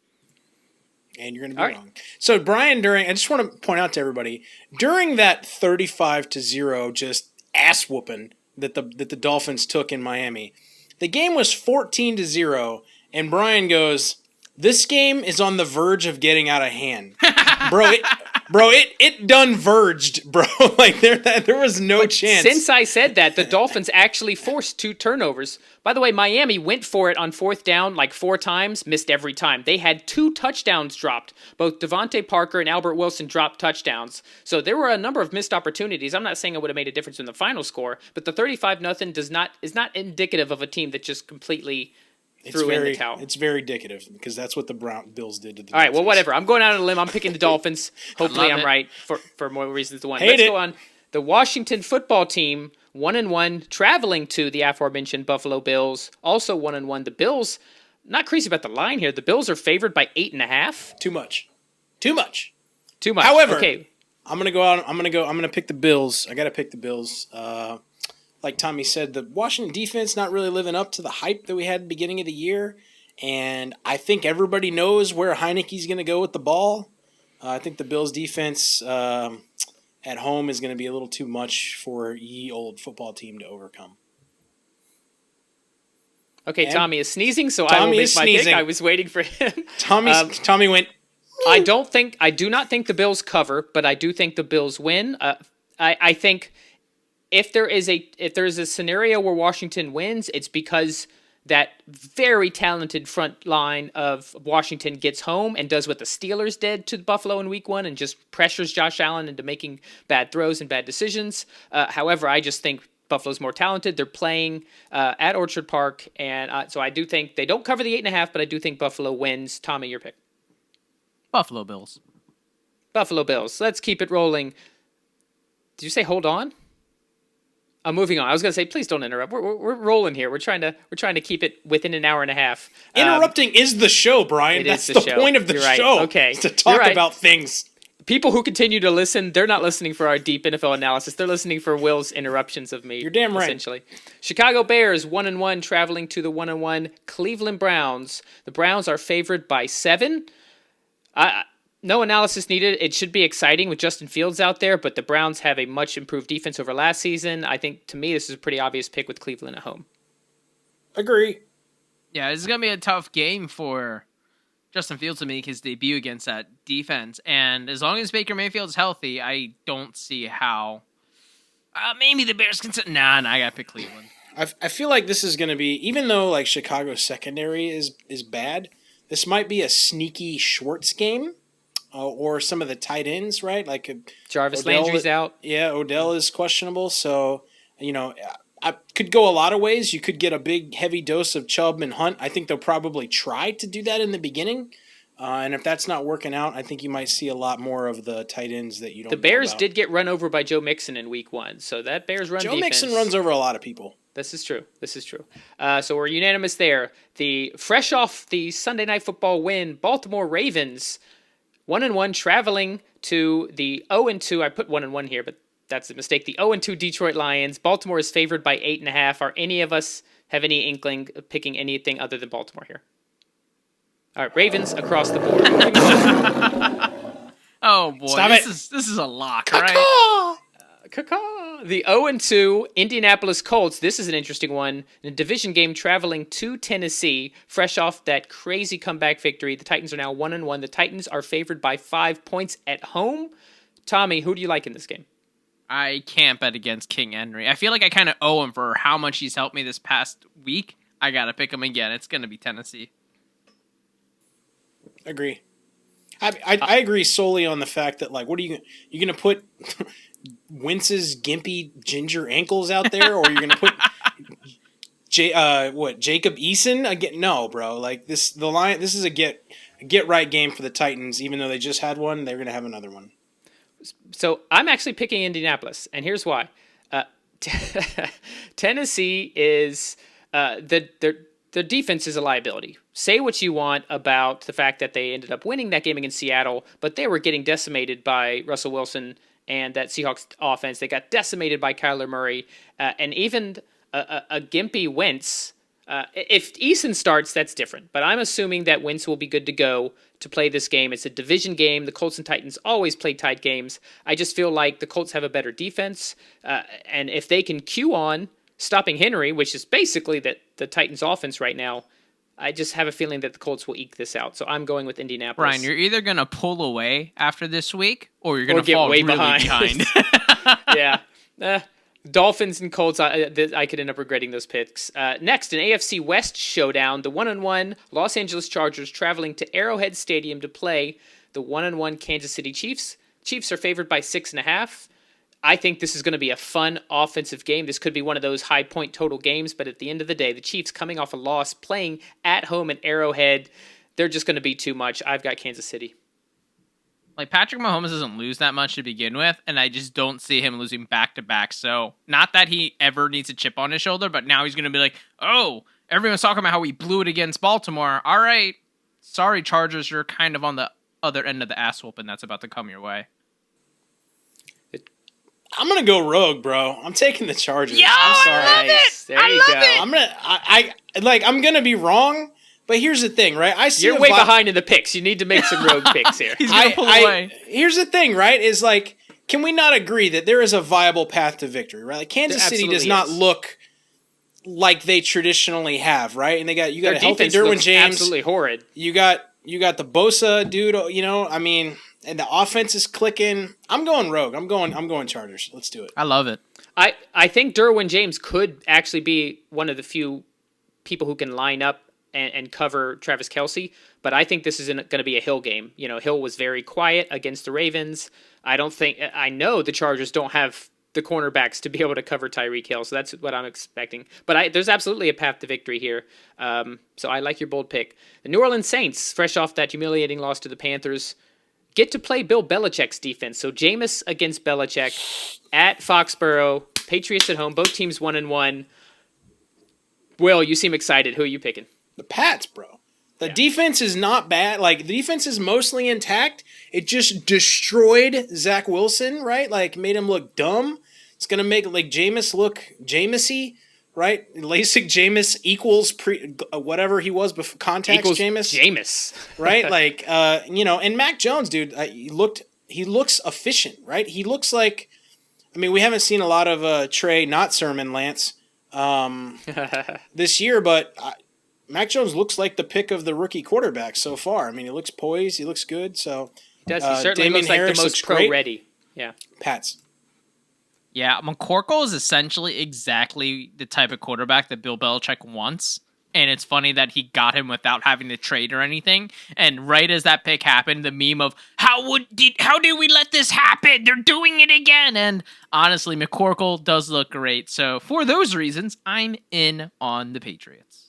And you're going to be wrong. So, Brian, I just want to point out to everybody, during that 35-0 just ass whooping that the Dolphins took in Miami, the game was 14-0, and Brian goes, "This game is on the verge of getting out of hand." It done verged, bro. Like there was no chance. Since I said that, the Dolphins actually forced 2 turnovers. By the way, Miami went for it on 4th down like 4 times, missed every time. They had 2 touchdowns dropped. Both Devontae Parker and Albert Wilson dropped touchdowns. So there were a number of missed opportunities. I'm not saying it would have made a difference in the final score, but the 35-0 is not indicative of a team that just completely threw in the towel. It's very indicative because that's what the Bills did to the Dolphins. All right, well, whatever. I'm going out on a limb. I'm picking the Dolphins. Hopefully I'm right for more reasons than one. Let's go on. The Washington football team, 1-1, traveling to the aforementioned Buffalo Bills, also 1-1. The Bills, not crazy about the line here. The Bills are favored by 8.5. Too much. However, okay. I'm gonna pick the Bills. I gotta pick the Bills. Like Tommy said, the Washington defense not really living up to the hype that we had at the beginning of the year. And I think everybody knows where Heineke's going to go with the ball. I think the Bills defense at home is going to be a little too much for ye old football team to overcome. Okay, and Tommy is sneezing, so I will make my pick. I was waiting for him. Tommy went. I do not think the Bills cover, but I do think the Bills win. I think if there is a scenario where Washington wins, it's because that very talented front line of Washington gets home and does what the Steelers did to Buffalo in Week 1 and just pressures Josh Allen into making bad throws and bad decisions. However, I just think Buffalo's more talented. They're playing at Orchard Park, and so I do think they don't cover the 8.5, but I do think Buffalo wins. Tommy, your pick. Buffalo Bills. Buffalo Bills. Let's keep it rolling. Did you say hold on? I'm moving on. I was going to say, please don't interrupt. We're rolling here. We're trying to keep it within an hour and a half. Interrupting is the show, Brian. That's the point of the show. Okay, to talk about things. People who continue to listen, they're not listening for our deep NFL analysis. They're listening for Will's interruptions of me. You're damn right. Essentially, Chicago Bears 1-1 traveling to the 1-1 Cleveland Browns. The Browns are favored by 7. No analysis needed. It should be exciting with Justin Fields out there, but the Browns have a much improved defense over last season. I think, to me, this is a pretty obvious pick with Cleveland at home. Agree. Yeah, this is going to be a tough game for Justin Fields to make his debut against that defense. And as long as Baker Mayfield's healthy, I don't see how. Maybe the Bears can sit. Nah, I got to pick Cleveland. I feel like this is going to be, even though like Chicago's secondary is bad, this might be a sneaky Schwartz game. Or some of the tight ends, right? Like Jarvis Landry's out. Yeah, Odell is questionable. So, I could go a lot of ways. You could get a big, heavy dose of Chubb and Hunt. I think they'll probably try to do that in the beginning. And if that's not working out, I think you might see a lot more of the tight ends that you don't know The Bears about. did get run over by Joe Mixon in Week 1. So that Bears run defense. Joe Mixon runs over a lot of people. This is true. So we're unanimous there. Fresh off the Sunday Night Football win, Baltimore Ravens 1-1 traveling to the 0-2. I put 1-1 here, but that's a mistake. The 0-2 Detroit Lions. Baltimore is favored by 8.5. Are any of us have any inkling of picking anything other than Baltimore here? All right, Ravens across the board. Oh boy, this is a lock, right? The 0-2 Indianapolis Colts. This is an interesting one. In a division game traveling to Tennessee, fresh off that crazy comeback victory. The Titans are now 1-1. The Titans are favored by 5 points at home. Tommy, who do you like in this game? I can't bet against King Henry. I feel like I kind of owe him for how much he's helped me this past week. I got to pick him again. It's going to be Tennessee. Agree. I agree solely on the fact that, like, what are you going to put Wentz's gimpy ginger ankles out there, or you're going to put Jacob Eason again? No, bro. Like this is a get right game for the Titans. Even though they just had one, they're going to have another one. So I'm actually picking Indianapolis, and here's why. Tennessee is the defense is a liability. Say what you want about the fact that they ended up winning that game against Seattle, but they were getting decimated by Russell Wilson and that Seahawks offense. They got decimated by Kyler Murray, and even a gimpy Wentz. If Eason starts, that's different. But I'm assuming that Wentz will be good to go to play this game. It's a division game. The Colts and Titans always play tight games. I just feel like the Colts have a better defense. And if they can cue on stopping Henry, which is basically the Titans offense right now, I just have a feeling that the Colts will eke this out. So I'm going with Indianapolis. Brian, you're either going to pull away after this week or you're going to get fall way really behind. Yeah. Dolphins and Colts, I could end up regretting those picks. Next, an AFC West showdown. The 1-1 Los Angeles Chargers traveling to Arrowhead Stadium to play the 1-1 Kansas City Chiefs. Chiefs are favored by 6.5. I think this is going to be a fun offensive game. This could be one of those high point total games, but at the end of the day, the Chiefs coming off a loss, playing at home at Arrowhead, they're just going to be too much. I've got Kansas City. Like, Patrick Mahomes doesn't lose that much to begin with, and I just don't see him losing back-to-back. So, not that he ever needs a chip on his shoulder, but now he's going to be like, oh, everyone's talking about how we blew it against Baltimore. All right, sorry, Chargers, you're kind of on the other end of the ass whooping that's about to come your way. I'm going to go rogue, bro. I'm taking the Chargers. Yo, I'm sorry. I love it! There you go. I'm going to be wrong. But here's the thing, right? You're way behind in the picks. You need to make some rogue picks here. He's going to pull away. Here's the thing, right? Is like, can we not agree that there is a viable path to victory, right? Like, Kansas City does not look like they traditionally have, right? And you got a healthy Derwin James. Absolutely horrid. You got the Bosa dude, I mean, and the offense is clicking. I'm going rogue. I'm going Chargers. Let's do it. I love it. I think Derwin James could actually be one of the few people who can line up and cover Travis Kelce, but I think this is going to be a Hill game. Hill was very quiet against the Ravens. I know the Chargers don't have the cornerbacks to be able to cover Tyreek Hill, so that's what I'm expecting. But there's absolutely a path to victory here. So I like your bold pick. The New Orleans Saints, fresh off that humiliating loss to the Panthers, get to play Bill Belichick's defense. So Jameis against Belichick at Foxborough, Patriots at home, both teams 1-1. Will, you seem excited. Who are you picking? The Pats, bro. The defense is not bad. Like, the defense is mostly intact. It just destroyed Zach Wilson, right? Like, made him look dumb. It's going to make, like, Jameis look Jameis-y, right? LASIK Jameis equals whatever he was before contacts equals Jameis. Jameis. Right? Like, and Mac Jones, dude, he looks efficient, right? He looks like, we haven't seen a lot of Trey, not Sermon Lance, this year, but Mac Jones looks like the pick of the rookie quarterback so far. He looks poised. He looks good. So he does. He certainly Damian looks like Harris the most pro-ready. Yeah. Pats. Yeah, McCorkle is essentially exactly the type of quarterback that Bill Belichick wants. And it's funny that he got him without having to trade or anything. And right as that pick happened, the meme of, how did we let this happen? They're doing it again. And honestly, McCorkle does look great. So for those reasons, I'm in on the Patriots.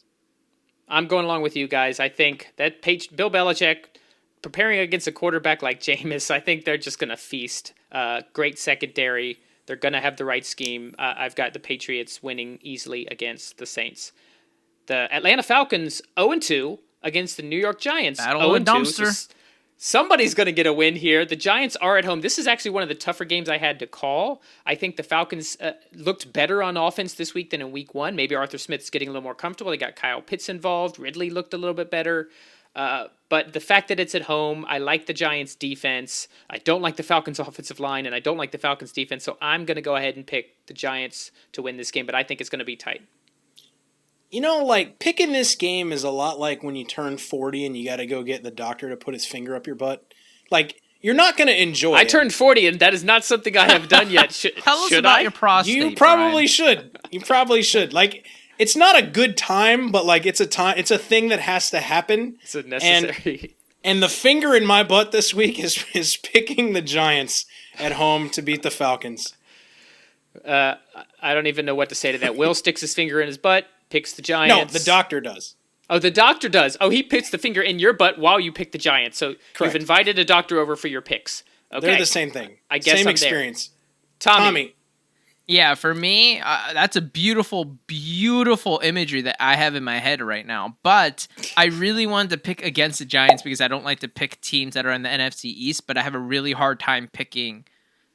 I'm going along with you guys. I think that Bill Belichick, preparing against a quarterback like Jameis, I think they're just going to feast. Great secondary. They're going to have the right scheme. I've got the Patriots winning easily against the Saints. The Atlanta Falcons 0-2 against the New York Giants. Battle of the dumpster. So somebody's going to get a win here. The Giants are at home. This is actually one of the tougher games I had to call. I think the Falcons looked better on offense this week than in week one. Maybe Arthur Smith's getting a little more comfortable. They got Kyle Pitts involved. Ridley looked a little bit better. But the fact that it's at home, I like the Giants' defense. I don't like the Falcons' offensive line, and I don't like the Falcons' defense. So I'm going to go ahead and pick the Giants to win this game, but I think it's going to be tight. Picking this game is a lot like when you turn 40 and you got to go get the doctor to put his finger up your butt. Like, you're not going to enjoy it. I turned 40, and that is not something I have done yet. Tell us about your prostate, You probably Brian. should. You probably should. Like, it's not a good time, but, like, it's a thing that has to happen. It's a necessary. And the finger in my butt this week is picking the Giants at home to beat the Falcons. I don't even know what to say to that. Will sticks his finger in his butt. Picks the Giants. No, the doctor does. Oh, the doctor does. Oh, he puts the finger in your butt while you pick the Giants. So Correct. You've invited a doctor over for your picks. Okay. They're the same thing. I guess same I'm experience. There. Tommy. Yeah, for me, that's a beautiful, beautiful imagery that I have in my head right now. But I really wanted to pick against the Giants because I don't like to pick teams that are in the NFC East, but I have a really hard time picking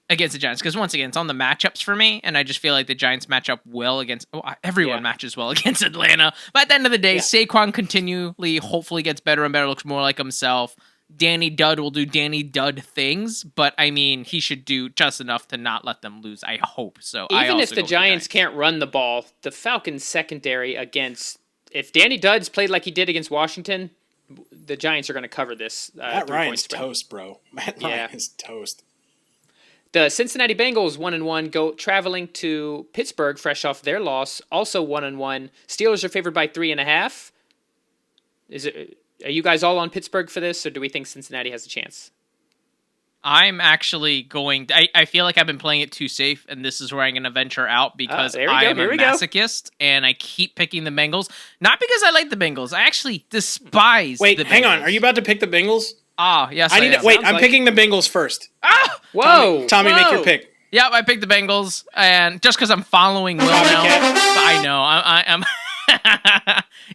against the Giants, because once again, it's on the matchups for me, and I just feel like the Giants match up well against everyone matches well against Atlanta. But at the end of the day, Saquon continually, hopefully gets better and better, looks more like himself. Danny Dud will do Danny Dud things, but I mean, he should do just enough to not let them lose. I hope so. Even if the Giants can't run the ball, the Falcons secondary if Danny Dud's played like he did against Washington, the Giants are going to cover this. Matt Ryan's toast, bro. Matt Ryan is toast. The Cincinnati Bengals 1-1 go traveling to Pittsburgh, fresh off their loss, also 1-1. Steelers are favored by 3.5. Are you guys all on Pittsburgh for this, or do we think Cincinnati has a chance? I'm actually going. I feel like I've been playing it too safe, and this is where I'm going to venture out because I am a masochist, and I keep picking the Bengals. Not because I like the Bengals. I actually despise. Wait, the Bengals. Hang on. Are you about to pick the Bengals? Yes. I'm picking the Bengals first. Whoa, Tommy, make your pick. Yep, I picked the Bengals, and just because I'm following Will now, I know I'm.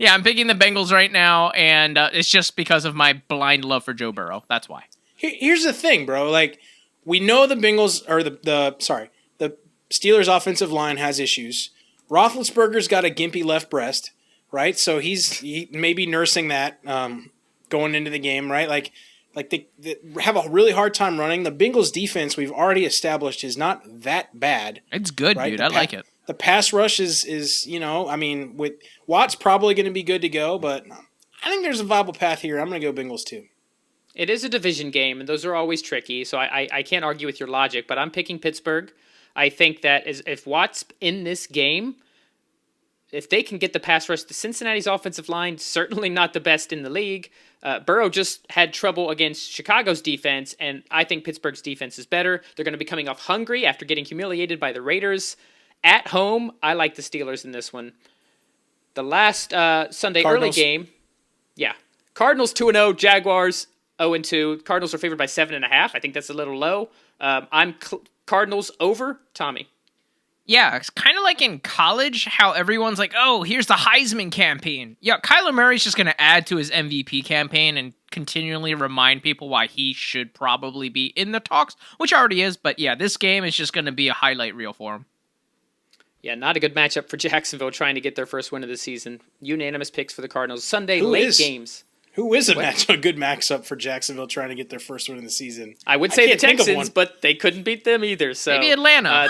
I'm picking the Bengals right now, and it's just because of my blind love for Joe Burrow. That's why. Here's the thing, bro. Like, we know the Bengals or the Steelers' offensive line has issues. Roethlisberger's got a gimpy left breast, right? So he may be nursing that going into the game, right? Like they have a really hard time running. The Bengals' defense, we've already established, is not that bad. It's good, right? Dude. I like it. The pass rush is with Watt's probably going to be good to go, but I think there's a viable path here. I'm going to go Bengals too. It is a division game, and those are always tricky, so I can't argue with your logic, but I'm picking Pittsburgh. I think that if Watt's in this game, if they can get the pass rush, the Cincinnati's offensive line, certainly not the best in the league. Burrow just had trouble against Chicago's defense, and I think Pittsburgh's defense is better. They're going to be coming off hungry after getting humiliated by the Raiders. At home, I like the Steelers in this one. The last Sunday Cardinals. Early game, Cardinals 2-0, Jaguars 0-2. Cardinals are favored by 7.5. I think that's a little low. I'm Cardinals over. Tommy. Yeah, it's kind of like in college, how everyone's like, oh, here's the Heisman campaign. Yeah, Kyler Murray's just going to add to his MVP campaign and continually remind people why he should probably be in the talks, which already is. But yeah, this game is just going to be a highlight reel for him. Yeah, not a good matchup for Jacksonville trying to get their first win of the season. Unanimous picks for the Cardinals. Sunday late games. Who is a good matchup for Jacksonville trying to get their first win of the season? I would say the Texans, but they couldn't beat them either. So maybe Atlanta.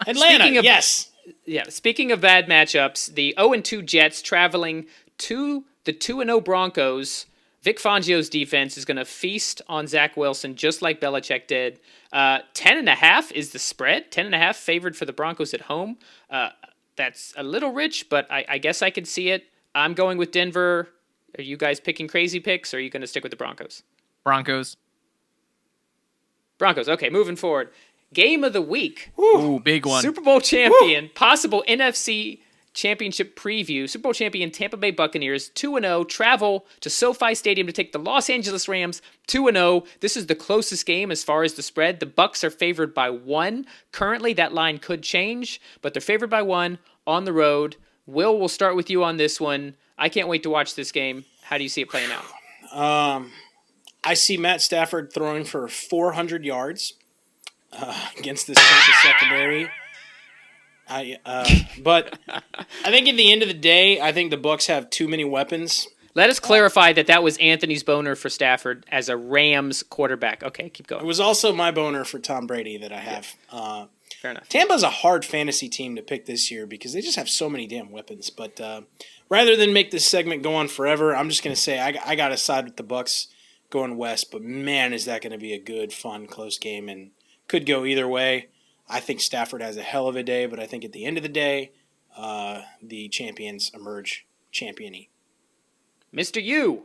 Atlanta, yes. Yeah, speaking of bad matchups, the 0-2 Jets traveling to the 2-0 Broncos. Vic Fangio's defense is going to feast on Zach Wilson just like Belichick did. 10.5 is the spread. 10.5 favored for the Broncos at home. That's a little rich, but I guess I could see it. I'm going with Denver. Are you guys picking crazy picks, or are you going to stick with the Broncos? Broncos. Okay, moving forward. Game of the week. Ooh, big one. Super Bowl champion, possible NFC championship preview. Super Bowl champion Tampa Bay Buccaneers 2-0 travel to SoFi Stadium to take the Los Angeles Rams 2-0. This is the closest game as far as the spread. The Bucs are favored by 1. Currently, that line could change, but they're favored by 1 on the road. Will, we'll start with you on this one. I can't wait to watch this game. How do you see it playing out? I see Matt Stafford throwing for 400 yards against this Tampa secondary. But I think at the end of the day, I think the Bucs have too many weapons. Let us clarify that was Anthony's boner for Stafford as a Rams quarterback. Okay, keep going. It was also my boner for Tom Brady that I have. Yeah. Fair enough. Tampa's a hard fantasy team to pick this year because they just have so many damn weapons. But rather than make this segment go on forever, I'm just going to say I got to side with the Bucs going west. But man, is that going to be a good, fun, close game and could go either way. I think Stafford has a hell of a day, but I think at the end of the day, the champions emerge champion-y. Mr. U.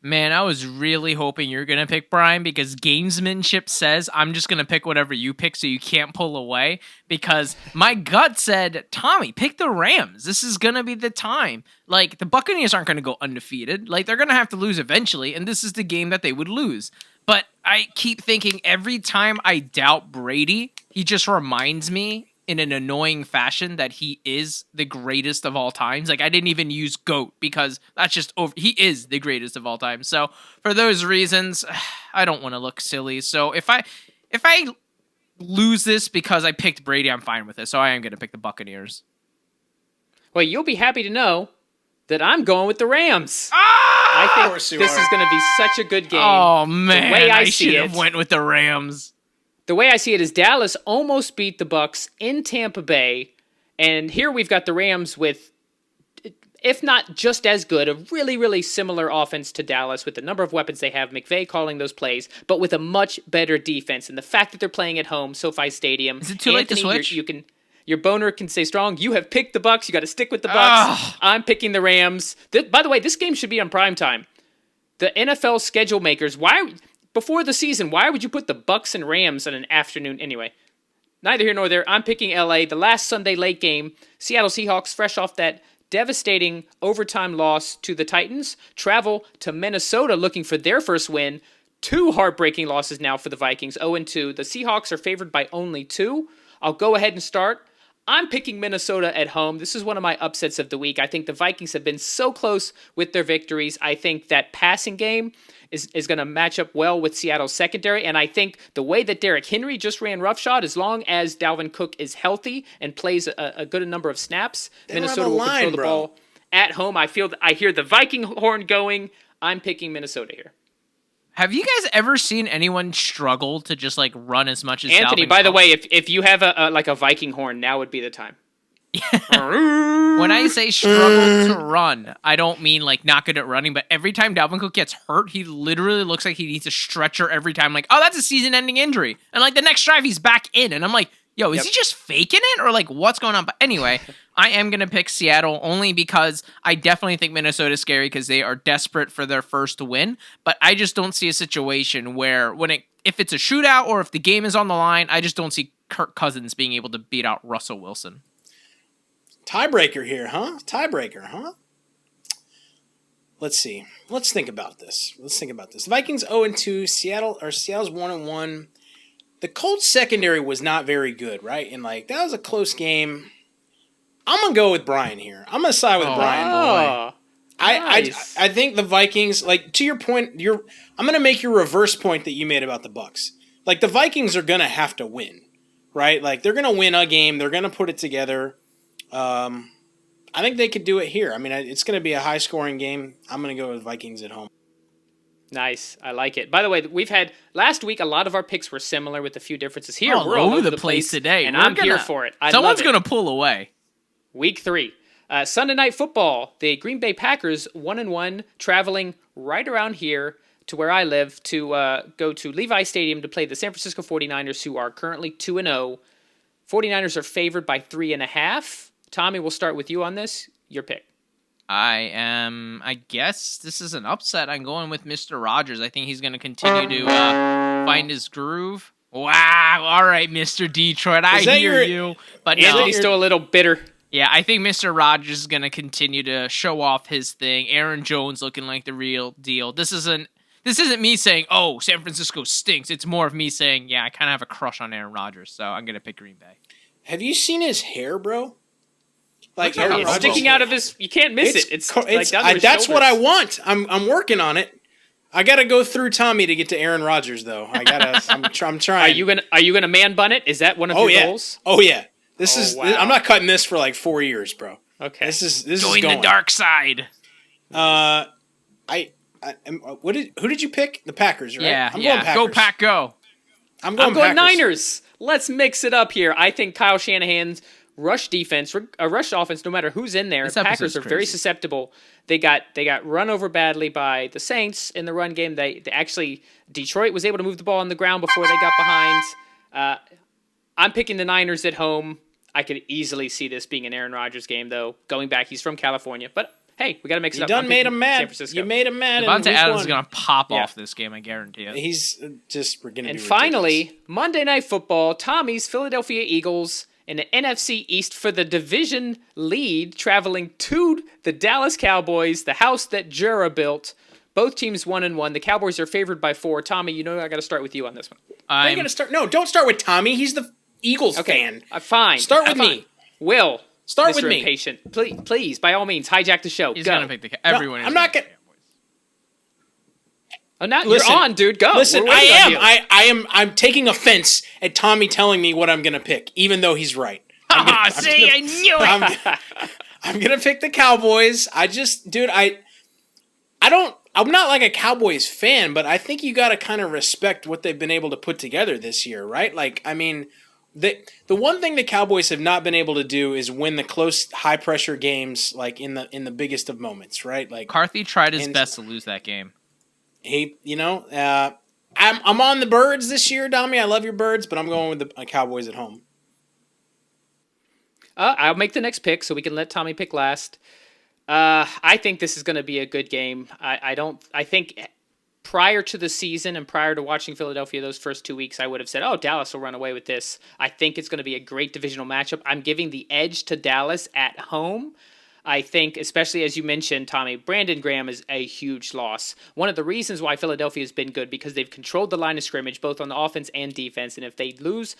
Man, I was really hoping you're going to pick Brian because gamesmanship says I'm just going to pick whatever you pick so you can't pull away because my gut said, Tommy, pick the Rams. This is going to be the time. Like, the Buccaneers aren't going to go undefeated. Like, they're going to have to lose eventually, and this is the game that they would lose. But I keep thinking every time I doubt Brady, he just reminds me in an annoying fashion that he is the greatest of all times. Like, I didn't even use GOAT because that's just over. He is the greatest of all time. So for those reasons, I don't want to look silly. So if I lose this because I picked Brady, I'm fine with it. So I am going to pick the Buccaneers. Well, you'll be happy to know that I'm going with the Rams. Ah! I think this is going to be such a good game. Oh, man. The way I should see have went with the Rams. The way I see it is Dallas almost beat the Bucs in Tampa Bay. And here we've got the Rams with, if not just as good, a really, really similar offense to Dallas with the number of weapons they have, McVay calling those plays, but with a much better defense. And the fact that they're playing at home, SoFi Stadium. Is it too late to switch? Your boner can stay strong. You have picked the Bucs. You got to stick with the Bucs. I'm picking the Rams. By the way, this game should be on primetime. The NFL schedule makers, before the season, why would you put the Bucs and Rams on an afternoon anyway? Neither here nor there. I'm picking LA. The last Sunday late game, Seattle Seahawks, fresh off that devastating overtime loss to the Titans, travel to Minnesota looking for their first win. 2 heartbreaking losses now for the Vikings, 0-2. The Seahawks are favored by only 2. I'll go ahead and start. I'm picking Minnesota at home. This is one of my upsets of the week. I think the Vikings have been so close with their victories. I think that passing game is going to match up well with Seattle's secondary. And I think the way that Derrick Henry just ran roughshod, as long as Dalvin Cook is healthy and plays a good number of snaps, Minnesota will control the ball at home. I hear the Viking horn going. I'm picking Minnesota here. Have you guys ever seen anyone struggle to just like run as much as Anthony? Dalvin By the Cook? way, if you have a Viking horn, now would be the time. When I say struggle to run, I don't mean like not good at running, but every time Dalvin Cook gets hurt, he literally looks like he needs a stretcher every time. Like, oh, that's a season-ending injury, and like the next drive he's back in, and I'm like, yo, is he just faking it or like what's going on? But anyway, I am going to pick Seattle only because I definitely think Minnesota is scary because they are desperate for their first win. But I just don't see a situation where if it's a shootout or if the game is on the line, I just don't see Kirk Cousins being able to beat out Russell Wilson. Tiebreaker here, huh? Let's see. Let's think about this. The Vikings 0-2, Seattle's 1-1. The Colts secondary was not very good, right? And like that was a close game. I'm gonna go with Brian here. I'm gonna side with Brian. Boy. Nice. I think the Vikings, like to your point, I'm gonna make your reverse point that you made about the Bucs. Like the Vikings are gonna have to win, right? Like they're gonna win a game. They're gonna put it together. I think they could do it here. I mean, it's gonna be a high scoring game. I'm gonna go with Vikings at home. Nice. I like it. By the way, we've had last week, a lot of our picks were similar with a few differences. Here, we're all over the place today. And I'm here for it. Someone's going to pull away. Week 3. Sunday Night Football. The Green Bay Packers, 1-1, traveling right around here to where I live to go to Levi Stadium to play the San Francisco 49ers, who are currently 2-0. 49ers are favored by 3.5. Tommy, we'll start with you on this. Your pick. I guess this is an upset. I'm going with Mr. Rogers. I think he's going to continue to find his groove. Wow. All right, Mr. Detroit. I hear you. But Anthony's still a little bitter. Yeah, I think Mr. Rogers is going to continue to show off his thing. Aaron Jones looking like the real deal. This isn't me saying, oh, San Francisco stinks. It's more of me saying, yeah, I kind of have a crush on Aaron Rodgers, so I'm going to pick Green Bay. Have you seen his hair, bro? Like it's sticking out of his. You can't miss it. It's like down to his that's shoulders. what I want. I'm working on it. I gotta go through Tommy to get to Aaron Rodgers, though. I'm trying. Are you gonna man bun it? Is that one of your goals? Oh yeah. Wow. I'm not cutting this for like 4 years, bro. Okay. This is Join going. the dark side. Who did you pick? The Packers, right? Yeah. I'm going Packers. Go Pack, go. I'm going Packers. Niners. Let's mix it up here. I think Kyle Shanahan's rush offense, no matter who's in there, this Packers are very susceptible. They got run over badly by the Saints in the run game. They actually, Detroit was able to move the ball on the ground before they got behind. I'm picking the Niners at home. I could easily see this being an Aaron Rodgers game, though. Going back, he's from California, but hey, we got to mix it up. You made him mad. You made him mad. Devontae Adams is going to pop off this game, I guarantee it. He's just going to be And ridiculous. finally, Monday Night Football, Tommy's Philadelphia Eagles in the NFC East for the division lead, traveling to the Dallas Cowboys, the house that Jura built. Both teams 1-1. The Cowboys are favored by 4. Tommy, you know I got to start with you on this one. I'm going to start. No, don't start with Tommy. He's the Eagles fan. Fine. Start with me. Will. Start with me. Impatient. Please, by all means, hijack the show. He's Go. going to pick everyone. I'm not going to. Oh, now you're on, dude. Go. Listen, I'm taking offense at Tommy telling me what I'm going to pick, even though he's right. I knew it. I'm going to pick the Cowboys. I'm not like a Cowboys fan, but I think you got to kind of respect what they've been able to put together this year, right? Like, I mean, the one thing the Cowboys have not been able to do is win the close, high-pressure games, like in the biggest of moments, right? Like McCarthy tried his best to lose that game. I'm on the Birds this year, Dommy. I love your Birds, but I'm going with the Cowboys at home. I'll make the next pick so we can let Tommy pick last. I think this is going to be a good game. I think prior to the season and prior to watching Philadelphia those first 2 weeks, I would have said, Dallas will run away with this. I think it's going to be a great divisional matchup. I'm giving the edge to Dallas at home. I think, especially as you mentioned, Tommy, Brandon Graham is a huge loss. One of the reasons why Philadelphia has been good because they've controlled the line of scrimmage both on the offense and defense. And if they lose,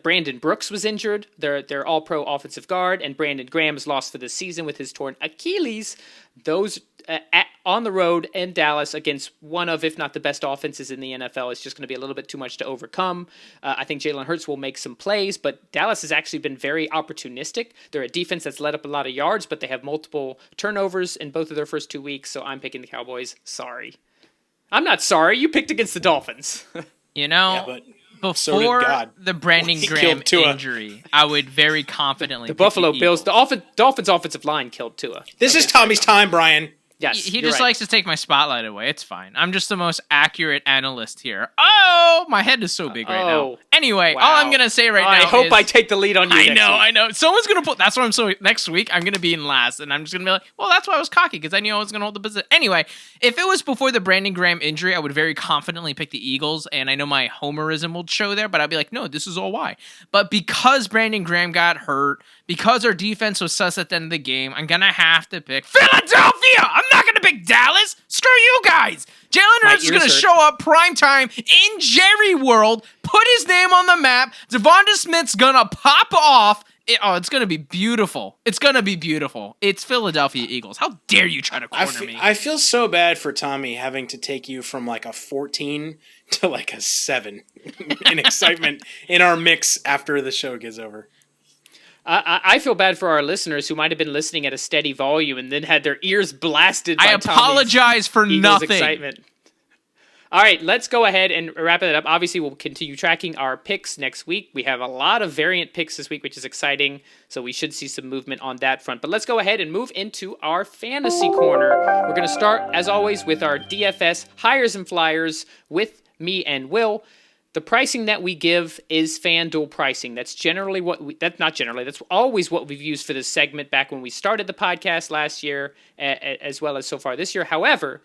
Brandon Brooks was injured, their all-pro offensive guard, and Brandon Graham is lost for the season with his torn Achilles. Those on the road in Dallas against one of, if not the best offenses in the NFL, is just going to be a little bit too much to overcome. I think Jalen Hurts will make some plays, but Dallas has actually been very opportunistic. They're a defense that's let up a lot of yards, but they have multiple turnovers in both of their first 2 weeks, so I'm picking the Cowboys. Sorry. I'm not sorry. You picked against the Dolphins. Before the Brandon Graham injury, I would very confidently the Buffalo Bills, the Dolphins' offensive line killed Tua. This is Tommy's time, Brian. Yes, he just likes to take my spotlight away. It's fine. I'm just the most accurate analyst here. Oh, my head is so big right now. Anyway, all I'm going to say now I hope I take the lead on you I know. Someone's going to put... That's why I'm so... Next week, I'm going to be in last, and I'm just going to be like, well, that's why I was cocky, because I knew I was going to hold the position. Anyway, if it was before the Brandon Graham injury, I would very confidently pick the Eagles, and I know my homerism will show there, but I'd be like, no, this is all why. But because Brandon Graham got hurt, because our defense was sus at the end of the game, I'm going to have to pick Philadelphia! I'm not going to pick Dallas! Screw you guys! Jalen Hurts is going to show up primetime in Jerry World, put his name on the map, Devonta Smith's going to pop off. It's going to be beautiful. It's going to be beautiful. It's Philadelphia Eagles. How dare you try to corner me? I feel so bad for Tommy having to take you from like a 14 to like a 7 in excitement in our mix after the show gets over. I feel bad for our listeners who might have been listening at a steady volume and then had their ears blasted by I apologize for Eagles nothing. Excitement. All right, let's go ahead and wrap it up. Obviously, we'll continue tracking our picks next week. We have a lot of variant picks this week, which is exciting, so we should see some movement on that front. But let's go ahead and move into our fantasy corner. We're going to start, as always, with our DFS Highers and Flyers with me and Will. The pricing that we give is FanDuel pricing. That's that's always what we've used for this segment back when we started the podcast last year, as well as so far this year. However,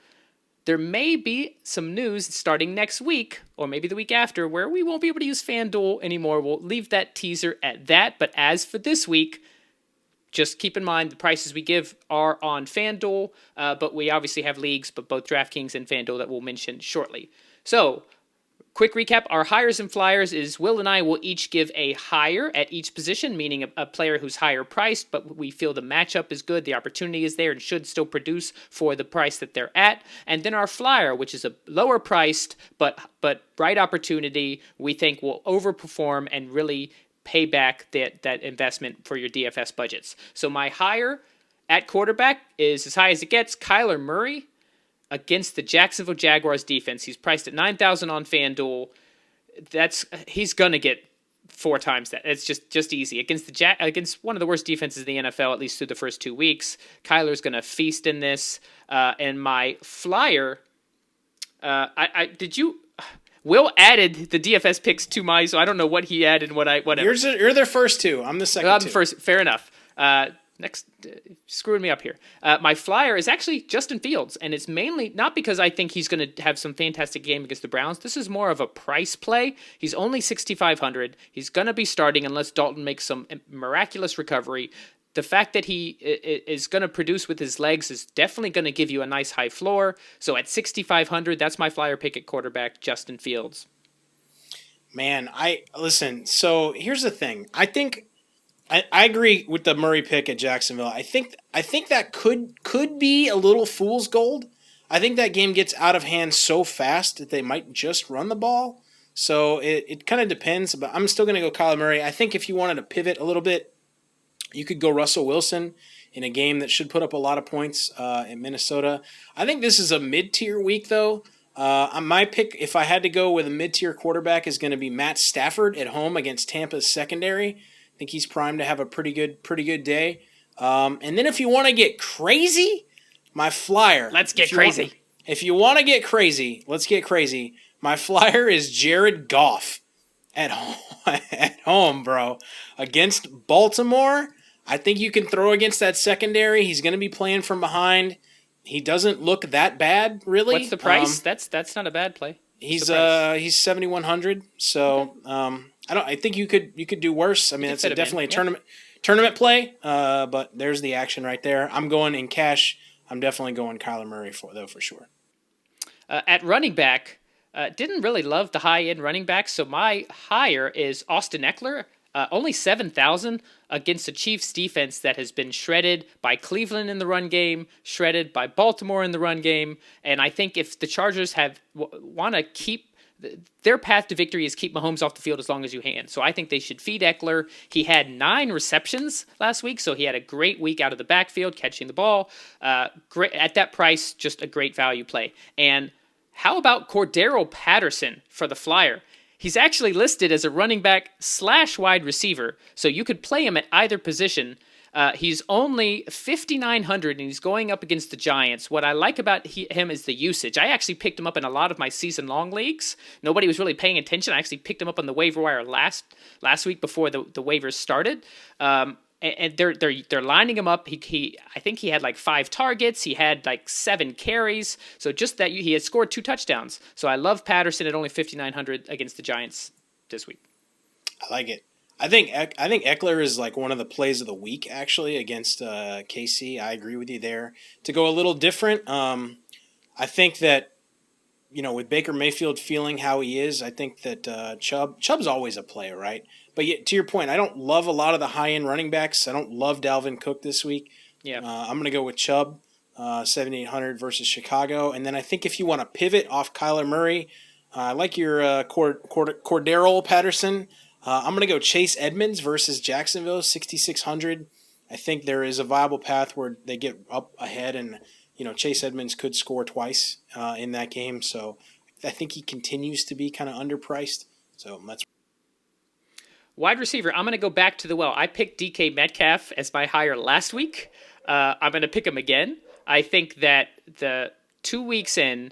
there may be some news starting next week, or maybe the week after, where we won't be able to use FanDuel anymore. We'll leave that teaser at that. But as for this week, just keep in mind the prices we give are on FanDuel, but we obviously have leagues, but both DraftKings and FanDuel that we'll mention shortly. So, quick recap, our Highers and Flyers is Will and I will each give a higher at each position, meaning a player who's higher priced, but we feel the matchup is good, the opportunity is there, and should still produce for the price that they're at. And then our Flyer, which is a lower priced, but right opportunity, we think will overperform and really pay back that investment for your DFS budgets. So my higher at quarterback is as high as it gets, Kyler Murray, against the Jacksonville Jaguars defense. He's priced at $9,000 on FanDuel. He's gonna get 4 times that. It's just easy against one of the worst defenses in the NFL, at least through the first 2 weeks. Kyler's gonna feast in this. And my Flyer, Will added the DFS picks to my, so I don't know what he added and whatever. You're the first 2. I'm the second. I'm the first. Fair enough. Next, screwing me up here. My Flyer is actually Justin Fields, and it's mainly not because I think he's going to have some fantastic game against the Browns. This is more of a price play. He's only $6,500. He's going to be starting unless Dalton makes some miraculous recovery. The fact that he is going to produce with his legs is definitely going to give you a nice high floor. So at $6,500, that's my Flyer pick at quarterback, Justin Fields. Man, listen. So here's the thing. I agree with the Murray pick at Jacksonville. I think that could be a little fool's gold. I think that game gets out of hand so fast that they might just run the ball. So it kind of depends, but I'm still going to go Kyler Murray. I think if you wanted to pivot a little bit, you could go Russell Wilson in a game that should put up a lot of points in Minnesota. I think this is a mid-tier week, though. My pick, if I had to go with a mid-tier quarterback, is going to be Matt Stafford at home against Tampa's secondary. I think he's primed to have a pretty good day. And then if you want to get crazy, my flyer. Let's get crazy. If you want to get crazy, let's get crazy. My flyer is Jared Goff at home, bro, against Baltimore. I think you can throw against that secondary. He's going to be playing from behind. He doesn't look that bad, really. What's the price? That's not a bad play. He's 7,100. So I think you could do worse. I mean, it's definitely a tournament play. But there's the action right there. I'm going in cash. I'm definitely going Kyler Murray for sure. At running back. Didn't really love the high-end running back, so my higher is Austin Eckler, only 7,000 against the Chiefs defense that has been shredded by Cleveland in the run game, shredded by Baltimore in the run game, and I think if the Chargers want to keep their path to victory is keep Mahomes off the field as long as you can. So I think they should feed Eckler. He had 9 receptions last week, so he had a great week out of the backfield catching the ball. Great at that price, just a great value play. And how about Cordaro Patterson for the Flyer? He's actually listed as a running back / wide receiver, so you could play him at either position. He's only 5,900, and he's going up against the Giants. What I like about him is the usage. I actually picked him up in a lot of my season-long leagues. Nobody was really paying attention. I actually picked him up on the waiver wire last week before the waivers started. And they're lining him up. I think he had like 5 targets. He had like 7 carries. So just that he had scored 2 touchdowns. So I love Patterson at only 5,900 against the Giants this week. I like it. I think Eckler is like one of the plays of the week actually against KC. I agree with you there. To go a little different, I think that with Baker Mayfield feeling how he is, I think that Chubb's always a play, right? But yet, to your point, I don't love a lot of the high-end running backs. I don't love Dalvin Cook this week. Yeah, I'm going to go with Chubb, 7,800 versus Chicago. And then I think if you want to pivot off Kyler Murray, I like your Cordaro Patterson. I'm going to go Chase Edmonds versus Jacksonville, 6,600. I think there is a viable path where they get up ahead, and Chase Edmonds could score twice in that game. So I think he continues to be kind of underpriced. So that's wide receiver. I'm going to go back to the well. I picked DK Metcalf as my higher last week. I'm going to pick him again. I think that the 2 weeks in,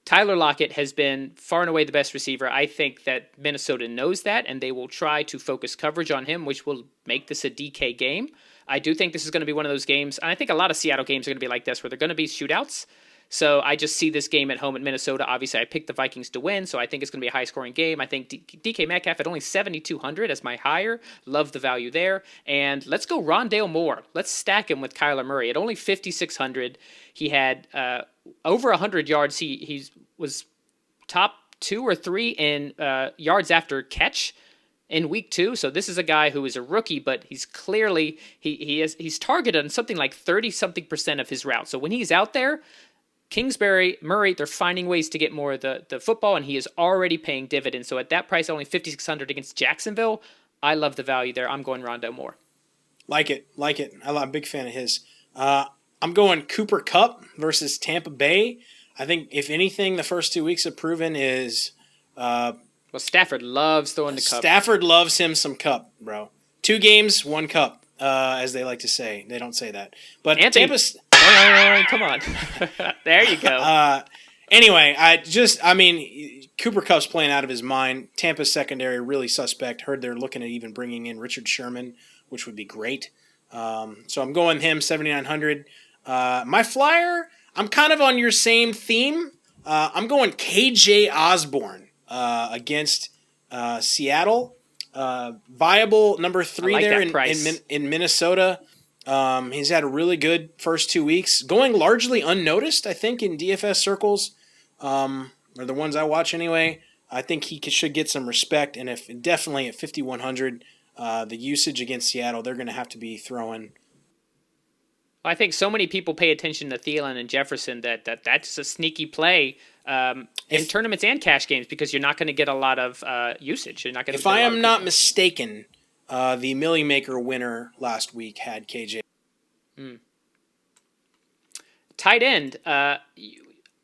Tyler Lockett has been far and away the best receiver. I think that Minnesota knows that, and they will try to focus coverage on him, which will make this a DK game. I do think this is going to be one of those games, and I think a lot of Seattle games are going to be like this, where they're going to be shootouts. So I just see this game at home at Minnesota. Obviously, I picked the Vikings to win, so I think it's going to be a high-scoring game. I think DK Metcalf at only 7,200 as my higher. Love the value there. And let's go Rondale Moore. Let's stack him with Kyler Murray. At only 5,600, he had over 100 yards. He was top 2 or 3 in yards after catch in week 2. So this is a guy who is a rookie, but he's clearly he's targeted on something like 30-something% of his routes. So when he's out there, Kingsbury, Murray, they're finding ways to get more of the football, and he is already paying dividends. So at that price, only 5,600 against Jacksonville, I love the value there. I'm going Rondale Moore. Like it. I'm a big fan of his. I'm going Cooper Kupp versus Tampa Bay. I think, if anything, the first 2 weeks have proven is Stafford loves throwing the Kupp. Stafford loves him some Kupp, bro. 2 games, 1 Kupp, as they like to say. They don't say that. But Tampa's... Come on. There you go. Anyway, Cooper Kupp's playing out of his mind. Tampa's secondary really suspect. Heard they're looking at even bringing in Richard Sherman, which would be great. So I'm going him, 7,900. My flyer, I'm kind of on your same theme. I'm going KJ Osborne against Seattle. Viable number 3 like there in Minnesota. He's had a really good first 2 weeks, going largely unnoticed, I think, in DFS circles, or the ones I watch anyway. I think he should get some respect, and definitely at 5,100, the usage against Seattle, they're going to have to be throwing. I think so many people pay attention to Thielen and Jefferson that's a sneaky play in tournaments and cash games because you're not going to get a lot of usage. You're not going. If I am not mistaken, the Millie Maker winner last week had KJ. Tight end.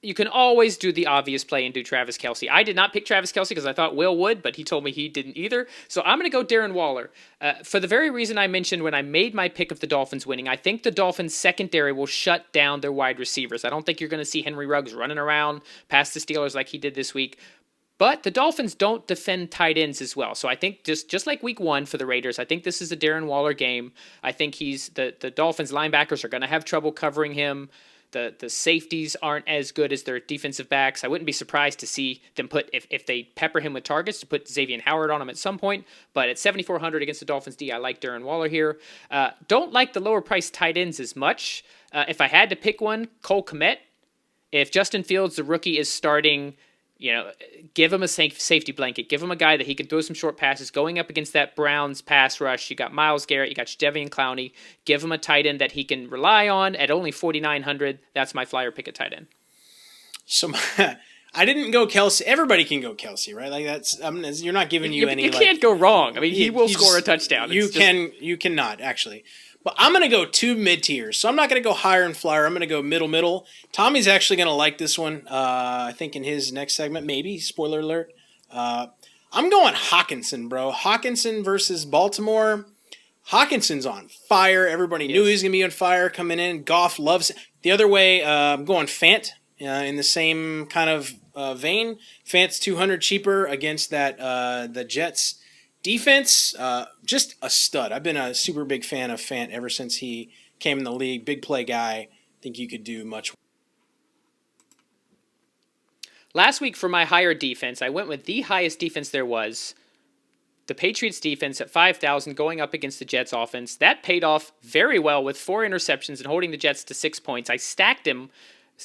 You can always do the obvious play and do Travis Kelce. I did not pick Travis Kelce because I thought Will would, but he told me he didn't either. So I'm going to go Darren Waller. For the very reason I mentioned when I made my pick of the Dolphins winning, I think the Dolphins secondary will shut down their wide receivers. I don't think you're going to see Henry Ruggs running around past the Steelers like he did this week. But the Dolphins don't defend tight ends as well. So I think just like week 1 for the Raiders, I think this is a Darren Waller game. I think the Dolphins linebackers are going to have trouble covering him. The safeties aren't as good as their defensive backs. I wouldn't be surprised to see them put, if they pepper him with targets, to put Xavier Howard on him at some point. But at 7,400 against the Dolphins D, I like Darren Waller here. Don't like the lower priced tight ends as much. If I had to pick one, Cole Kmet. If Justin Fields, the rookie, is starting, give him a safety blanket. Give him a guy that he can throw some short passes. Going up against that Browns pass rush, you got Myles Garrett, you got Jadeveon Clowney. Give him a tight end that he can rely on at only 4,900. That's my flyer pick at tight end. So I didn't go Kelce. Everybody can go Kelce, right? Like that's you're not giving you any. You can't go wrong. I mean, he will score a touchdown. You cannot actually. But I'm going to go 2 mid-tiers. So I'm not going to go higher and flyer. I'm going to go middle. Tommy's actually going to like this one, I think, in his next segment. Maybe. Spoiler alert. I'm going Hawkinson, bro. Hawkinson versus Baltimore. Hawkinson's on fire. Everybody knew he was going to be on fire coming in. Goff loves it. The other way, I'm going Fant in the same kind of vein. Fant's 200 cheaper against the Jets defense, just a stud. I've been a super big fan of Fant ever since he came in the league. Big play guy. I think you could do much. Last week for my higher defense, I went with the highest defense there was. The Patriots defense at 5,000 going up against the Jets offense. That paid off very well with 4 interceptions and holding the Jets to 6 points. I stacked him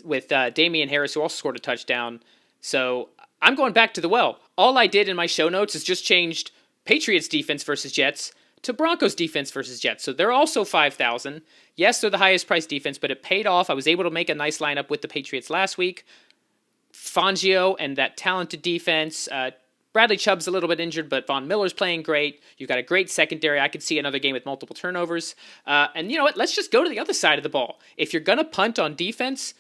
with Damian Harris, who also scored a touchdown. So I'm going back to the well. All I did in my show notes is just changed Patriots defense versus Jets to Broncos defense versus Jets. So they're also 5,000. Yes, they're the highest priced defense, but it paid off. I was able to make a nice lineup with the Patriots last week. Fangio and that talented defense. Bradley Chubb's a little bit injured, but Von Miller's playing great. You've got a great secondary. I could see another game with multiple turnovers. And you know what? Let's just go to the other side of the ball. If you're going to punt on defense,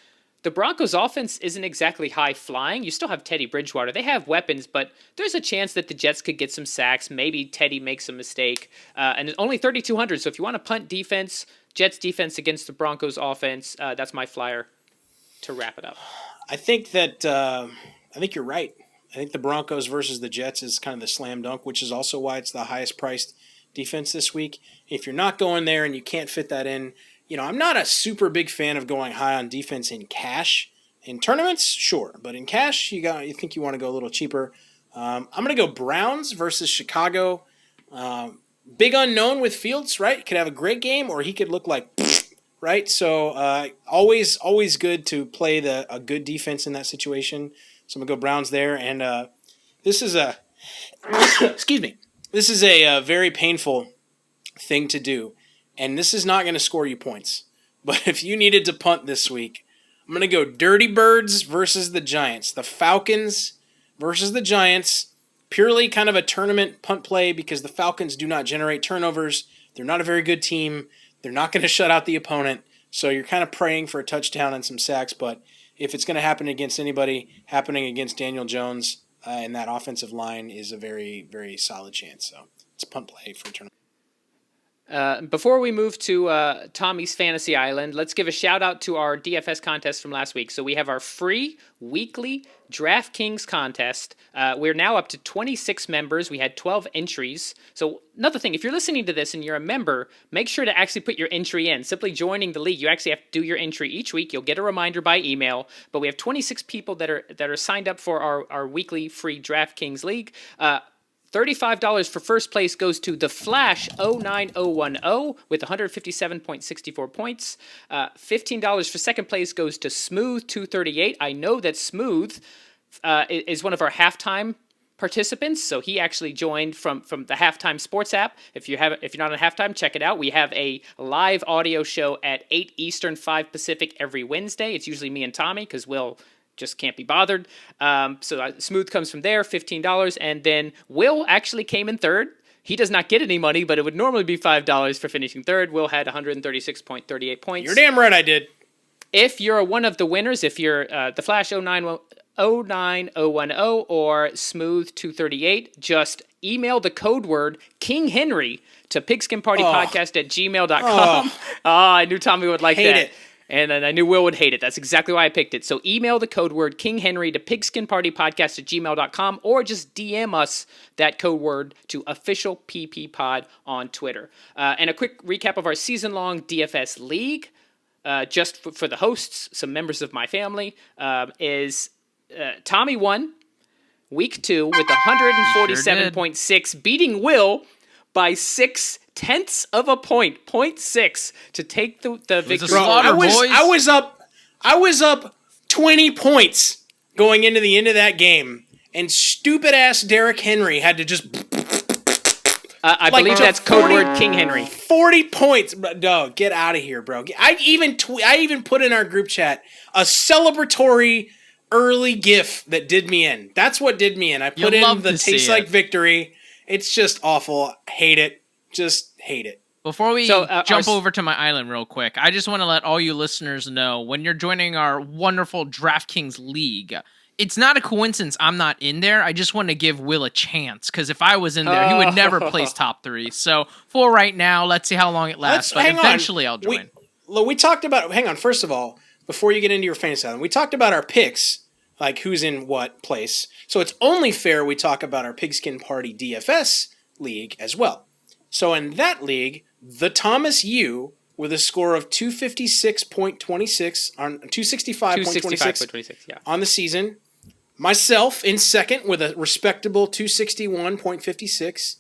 the Broncos offense isn't exactly high flying. You still have Teddy Bridgewater. They have weapons, but there's a chance that the Jets could get some sacks. Maybe Teddy makes a mistake. And it's only 3,200. So if you want to punt defense, Jets defense against the Broncos offense, that's my flyer to wrap it up. I think you're right. I think the Broncos versus the Jets is kind of the slam dunk, which is also why it's the highest priced defense this week. If you're not going there and you can't fit that in, I'm not a super big fan of going high on defense in cash. In tournaments, sure, but in cash, you think you want to go a little cheaper. I'm going to go Browns versus Chicago. Big unknown with Fields, right? He could have a great game, or he could look like, right? So always good to play a good defense in that situation. So I'm going to go Browns there, and this is a excuse me. This is a very painful thing to do. And this is not going to score you points. But if you needed to punt this week, I'm going to go Dirty Birds versus the Giants. The Falcons versus the Giants. Purely kind of a tournament punt play because the Falcons do not generate turnovers. They're not a very good team. They're not going to shut out the opponent. So you're kind of praying for a touchdown and some sacks. But if it's going to happen against anybody, happening against Daniel Jones and that offensive line is a very, very solid chance. So it's a punt play for a tournament. Before we move to Tommy's Fantasy Island, let's give a shout out to our DFS contest from last week. So we have our free weekly DraftKings contest. We're now up to 26 members. We had 12 entries. So another thing, if you're listening to this and you're a member, make sure to actually put your entry in. Simply joining the league, you actually have to do your entry each week. You'll get a reminder by email. But we have 26 people that are signed up for our weekly free DraftKings league. $35 for first place goes to The Flash 09010 with 157.64 points. $15 for second place goes to Smooth 238. I know that Smooth is one of our halftime participants. So he actually joined from the Halftime Sports app. If you're not on Halftime, check it out. We have a live audio show at 8 Eastern, 5 Pacific every Wednesday. It's usually me and Tommy because Will just can't be bothered. So Smooth comes from there, $15. And then Will actually came in third. He does not get any money, but it would normally be $5 for finishing third. Will had 136.38 points. You're damn right I did. If you're one of the winners, if you're the Flash 09010 or Smooth 238, just email the code word King Henry to pigskinpartypodcast@gmail.com. I knew Tommy would like hate that. it. And I knew Will would hate it. That's exactly why I picked it. So email the code word King Henry to pigskinpartypodcast@gmail.com or just DM us that code word to official PP Pod on Twitter. And a quick recap of our season-long DFS League, just for the hosts, some members of my family, is Tommy won week 2 with 147.6, beating Will by 0.6 of a point, 0.6 to take the victory. Bro, I was up 20 points going into the end of that game, and stupid ass Derrick Henry had to just. I believe that's code word King Henry. 40 points, dog. Get out of here, bro. I even put in our group chat a celebratory early GIF that did me in. That's what did me in. I put in the taste like victory. It's just awful. Hate it. Just hate it. Before we jump over to my island real quick, I just want to let all you listeners know, when you're joining our wonderful DraftKings League, it's not a coincidence I'm not in there. I just want to give Will a chance, because if I was in there, he would never place top 3. So for right now, let's see how long it lasts, but eventually I'll join. We talked about, hang on, first of all, before you get into your fantasy island, we talked about our picks, like who's in what place. So it's only fair we talk about our Pigskin Party DFS League as well. So in that league, the Thomas U with a score of 256.26 on 265.26 on the season. Myself in second with a respectable 261.56.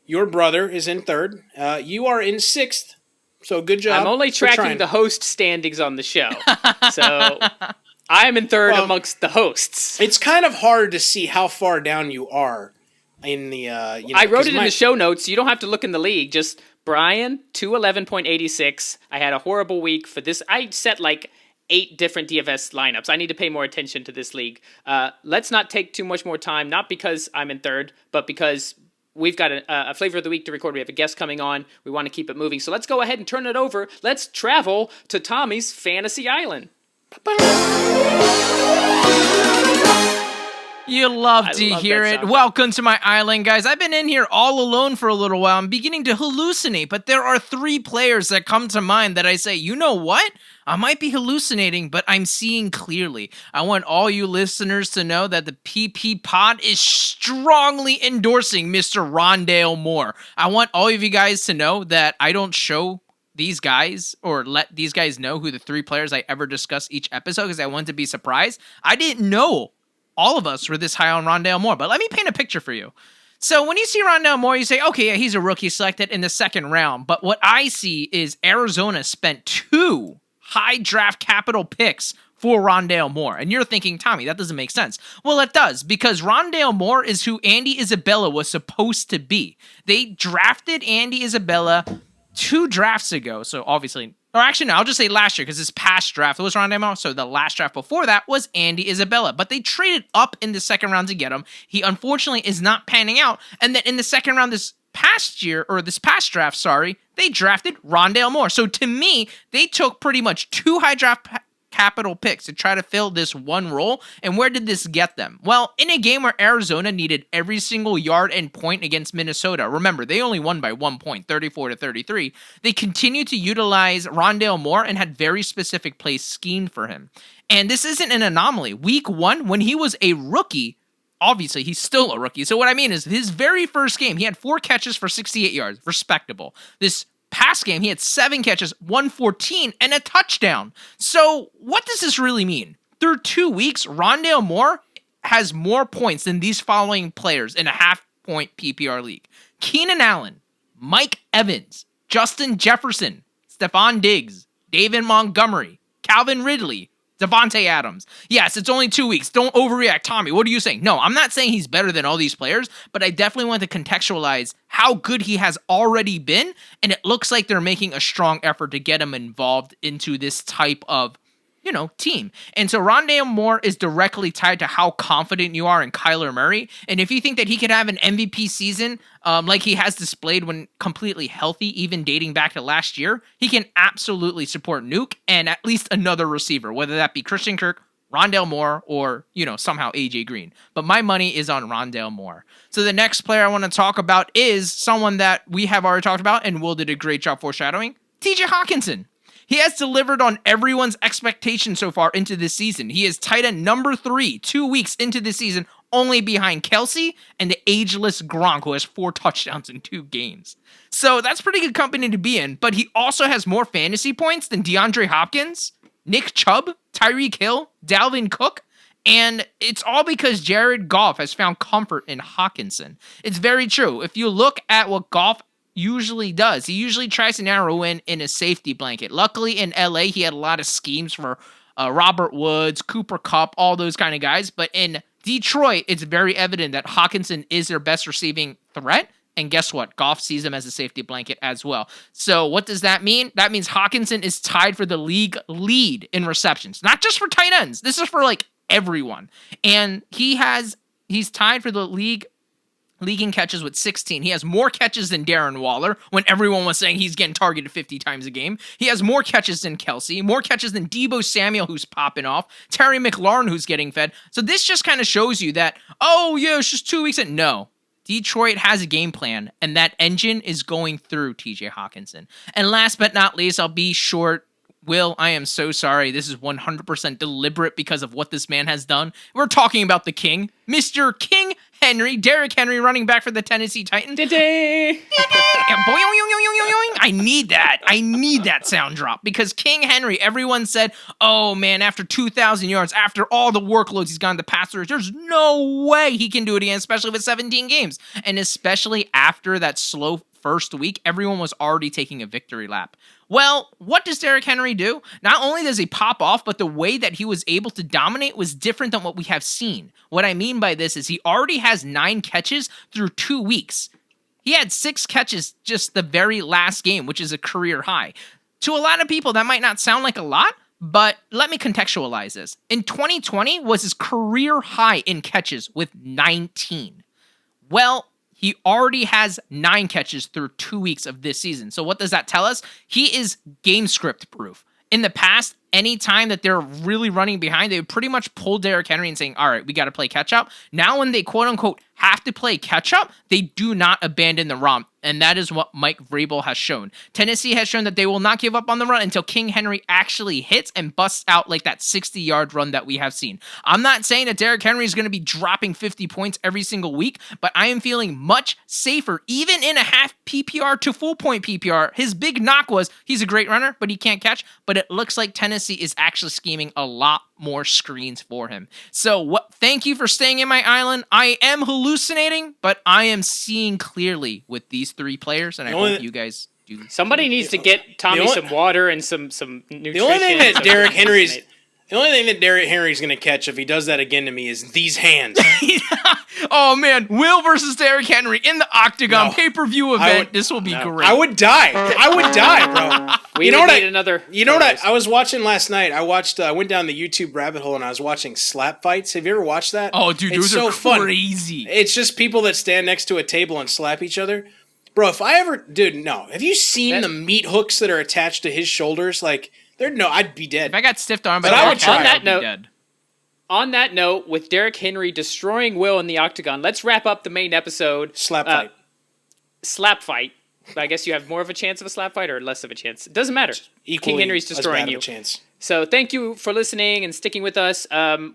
Your brother is in third. You are in sixth. So good job. I'm only tracking the host standings on the show. So I am in third amongst the hosts. It's kind of hard to see how far down you are in the I wrote it in the show notes. You don't have to look in the league. Just Brian 211.86. I had a horrible week for this. I set like 8 different DFS lineups. I need to pay more attention to this league. Let's not take too much more time, not because I'm in third, but because we've got a flavor of the week to record. We have a guest coming on. We want to keep it moving. So let's go ahead and turn it over. Let's travel to Tommy's Fantasy Island. You love to hear it. Welcome to my island, guys. I've been in here all alone for a little while. I'm beginning to hallucinate, but there are 3 players that come to mind that I say, you know what? I might be hallucinating, but I'm seeing clearly. I want all you listeners to know that the PP Pod is strongly endorsing Mr. Rondale Moore. I want all of you guys to know that I don't show these guys or let these guys know who the 3 players I ever discuss each episode because I want to be surprised. I didn't know all of us were this high on Rondale Moore, but let me paint a picture for you. So when you see Rondale Moore, you say, okay, yeah, he's a rookie selected in the 2nd round. But what I see is Arizona spent 2 high draft capital picks for Rondale Moore. And you're thinking, Tommy, that doesn't make sense. Well, it does, because Rondale Moore is who Andy Isabella was supposed to be. They drafted Andy Isabella 2 drafts ago. So obviously, or actually, no, I'll just say last year, because this past draft was Rondale Moore. So the last draft before that was Andy Isabella. But they traded up in the 2nd round to get him. He unfortunately is not panning out. And then in the 2nd round this past draft, they drafted Rondale Moore. So to me, they took pretty much 2 high draft capital picks to try to fill this one role. And where did this get them? Well, in a game where Arizona needed every single yard and point against Minnesota, remember, they only won by 1 point, 34-33, they continued to utilize Rondale Moore and had very specific plays schemed for him. And this isn't an anomaly. Week 1, when he was a rookie, obviously he's still a rookie. So what I mean is his very first game, he had 4 catches for 68 yards, respectable. This past game, he had 7 catches, 114, and a touchdown. So what does this really mean? Through 2 weeks, Rondale Moore has more points than these following players in a half-point PPR league: Keenan Allen, Mike Evans, Justin Jefferson, Stephon Diggs, David Montgomery, Calvin Ridley, Devontae Adams. Yes, it's only 2 weeks. Don't overreact. Tommy, what are you saying? No, I'm not saying he's better than all these players, but I definitely want to contextualize how good he has already been, and it looks like they're making a strong effort to get him involved into this type of team. And so Rondale Moore is directly tied to how confident you are in Kyler Murray. And if you think that he could have an MVP season like he has displayed when completely healthy, even dating back to last year, he can absolutely support Nuke and at least another receiver, whether that be Christian Kirk, Rondale Moore, or, somehow AJ Green. But my money is on Rondale Moore. So the next player I want to talk about is someone that we have already talked about, and Will did a great job foreshadowing, TJ Hawkinson. He has delivered on everyone's expectations so far into this season. He is tight end number 3, 2 weeks into the season, only behind Kelsey and the ageless Gronk, who has 4 touchdowns in 2 games. So that's pretty good company to be in, but he also has more fantasy points than DeAndre Hopkins, Nick Chubb, Tyreek Hill, Dalvin Cook, and it's all because Jared Goff has found comfort in Hawkinson. It's very true. If you look at what Goff usually does, he usually tries to narrow in a safety blanket. Luckily in LA, he had a lot of schemes for Robert Woods, Cooper Kupp, all those kind of guys. But in Detroit, it's very evident that Hawkinson is their best receiving threat. And guess what? Goff sees him as a safety blanket as well. So what does that mean? That means Hawkinson is tied for the league lead in receptions. Not just for tight ends. This is for everyone. And he's tied for the league in catches with 16. He has more catches than Darren Waller when everyone was saying he's getting targeted 50 times a game. He has more catches than Kelsey, more catches than Deebo Samuel, who's popping off, Terry McLaurin, who's getting fed. So this just kind of shows you that, it's just 2 weeks. No, Detroit has a game plan, and that engine is going through TJ Hawkinson. And last but not least, I'll be short. Will, I am so sorry. This is 100% deliberate because of what this man has done. We're talking about the King, Mr. King Henry, Derrick Henry, running back for the Tennessee Titans. I need that. I need that sound drop because King Henry, everyone said, oh man, after 2,000 yards, after all the workloads he's gone to pass rush, there's no way he can do it again, especially with 17 games. And especially after that slow first week, everyone was already taking a victory lap. Well, what does Derrick Henry do? Not only does he pop off, but the way that he was able to dominate was different than what we have seen. What I mean by this is he already has 9 catches through 2 weeks. He had 6 catches just the very last game, which is a career high. To a lot of people, that might not sound like a lot, but let me contextualize this. In 2020 was his career high in catches with 19. Well, he already has 9 catches through 2 weeks of this season. So what does that tell us? He is game script proof. In the past, any time that they're really running behind, they would pretty much pull Derrick Henry and saying, all right, we got to play catch up. Now when they quote unquote have to play catch up, they do not abandon the run. And that is what Mike Vrabel has shown. Tennessee has shown that they will not give up on the run until King Henry actually hits and busts out like that 60-yard run that we have seen. I'm not saying that Derrick Henry is going to be dropping 50 points every single week, but I am feeling much safer, even in a half PPR to full point PPR. His big knock was he's a great runner, but he can't catch. But it looks like Tennessee is actually scheming a lot more screens for him. So thank you for staying in my island. I am hallucinating, but I am seeing clearly with these 3 players, and I hope you guys do. Somebody needs to get Tommy some water and some nutrition. The only thing that Derrick Henry's going to catch if he does that again to me is these hands. Oh man, Will versus Derrick Henry in the Octagon pay-per-view event. This will be great. I would die, bro. We need another. You know what I was watching last night? I went down the YouTube rabbit hole and I was watching slap fights. Have you ever watched that? Oh, dude, it's those so are crazy. Fun. It's just people that stand next to a table and slap each other. Bro, if I ever, no. Have you seen the meat hooks that are attached to his shoulders? I'd be dead. If I got stiffed arm, but I would try. On that note, with Derrick Henry destroying Will in the Octagon, let's wrap up the main episode. Slap fight. I guess you have more of a chance of a slap fight or less of a chance. It doesn't matter. King Henry's destroying you. So thank you for listening and sticking with us.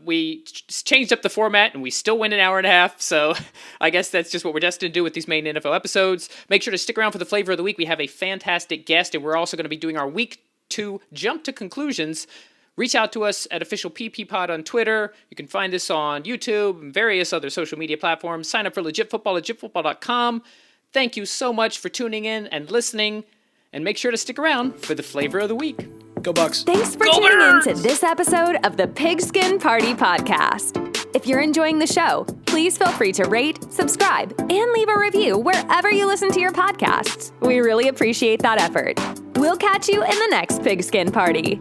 We changed up the format and we still went an hour and a half. So I guess that's just what we're destined to do with these main NFL episodes. Make sure to stick around for the flavor of the week. We have a fantastic guest and we're also going to be doing our week 2 jump to conclusions. Reach out to us at Official PP Pod on Twitter. You can find us on YouTube and various other social media platforms. Sign up for Legit Football at legitfootball.com. Thank you so much for tuning in and listening. And make sure to stick around for the flavor of the week. Go Bucks. Thanks for tuning in to this episode of the Pigskin Party Podcast. If you're enjoying the show, please feel free to rate, subscribe, and leave a review wherever you listen to your podcasts. We really appreciate that effort. We'll catch you in the next Pigskin Party.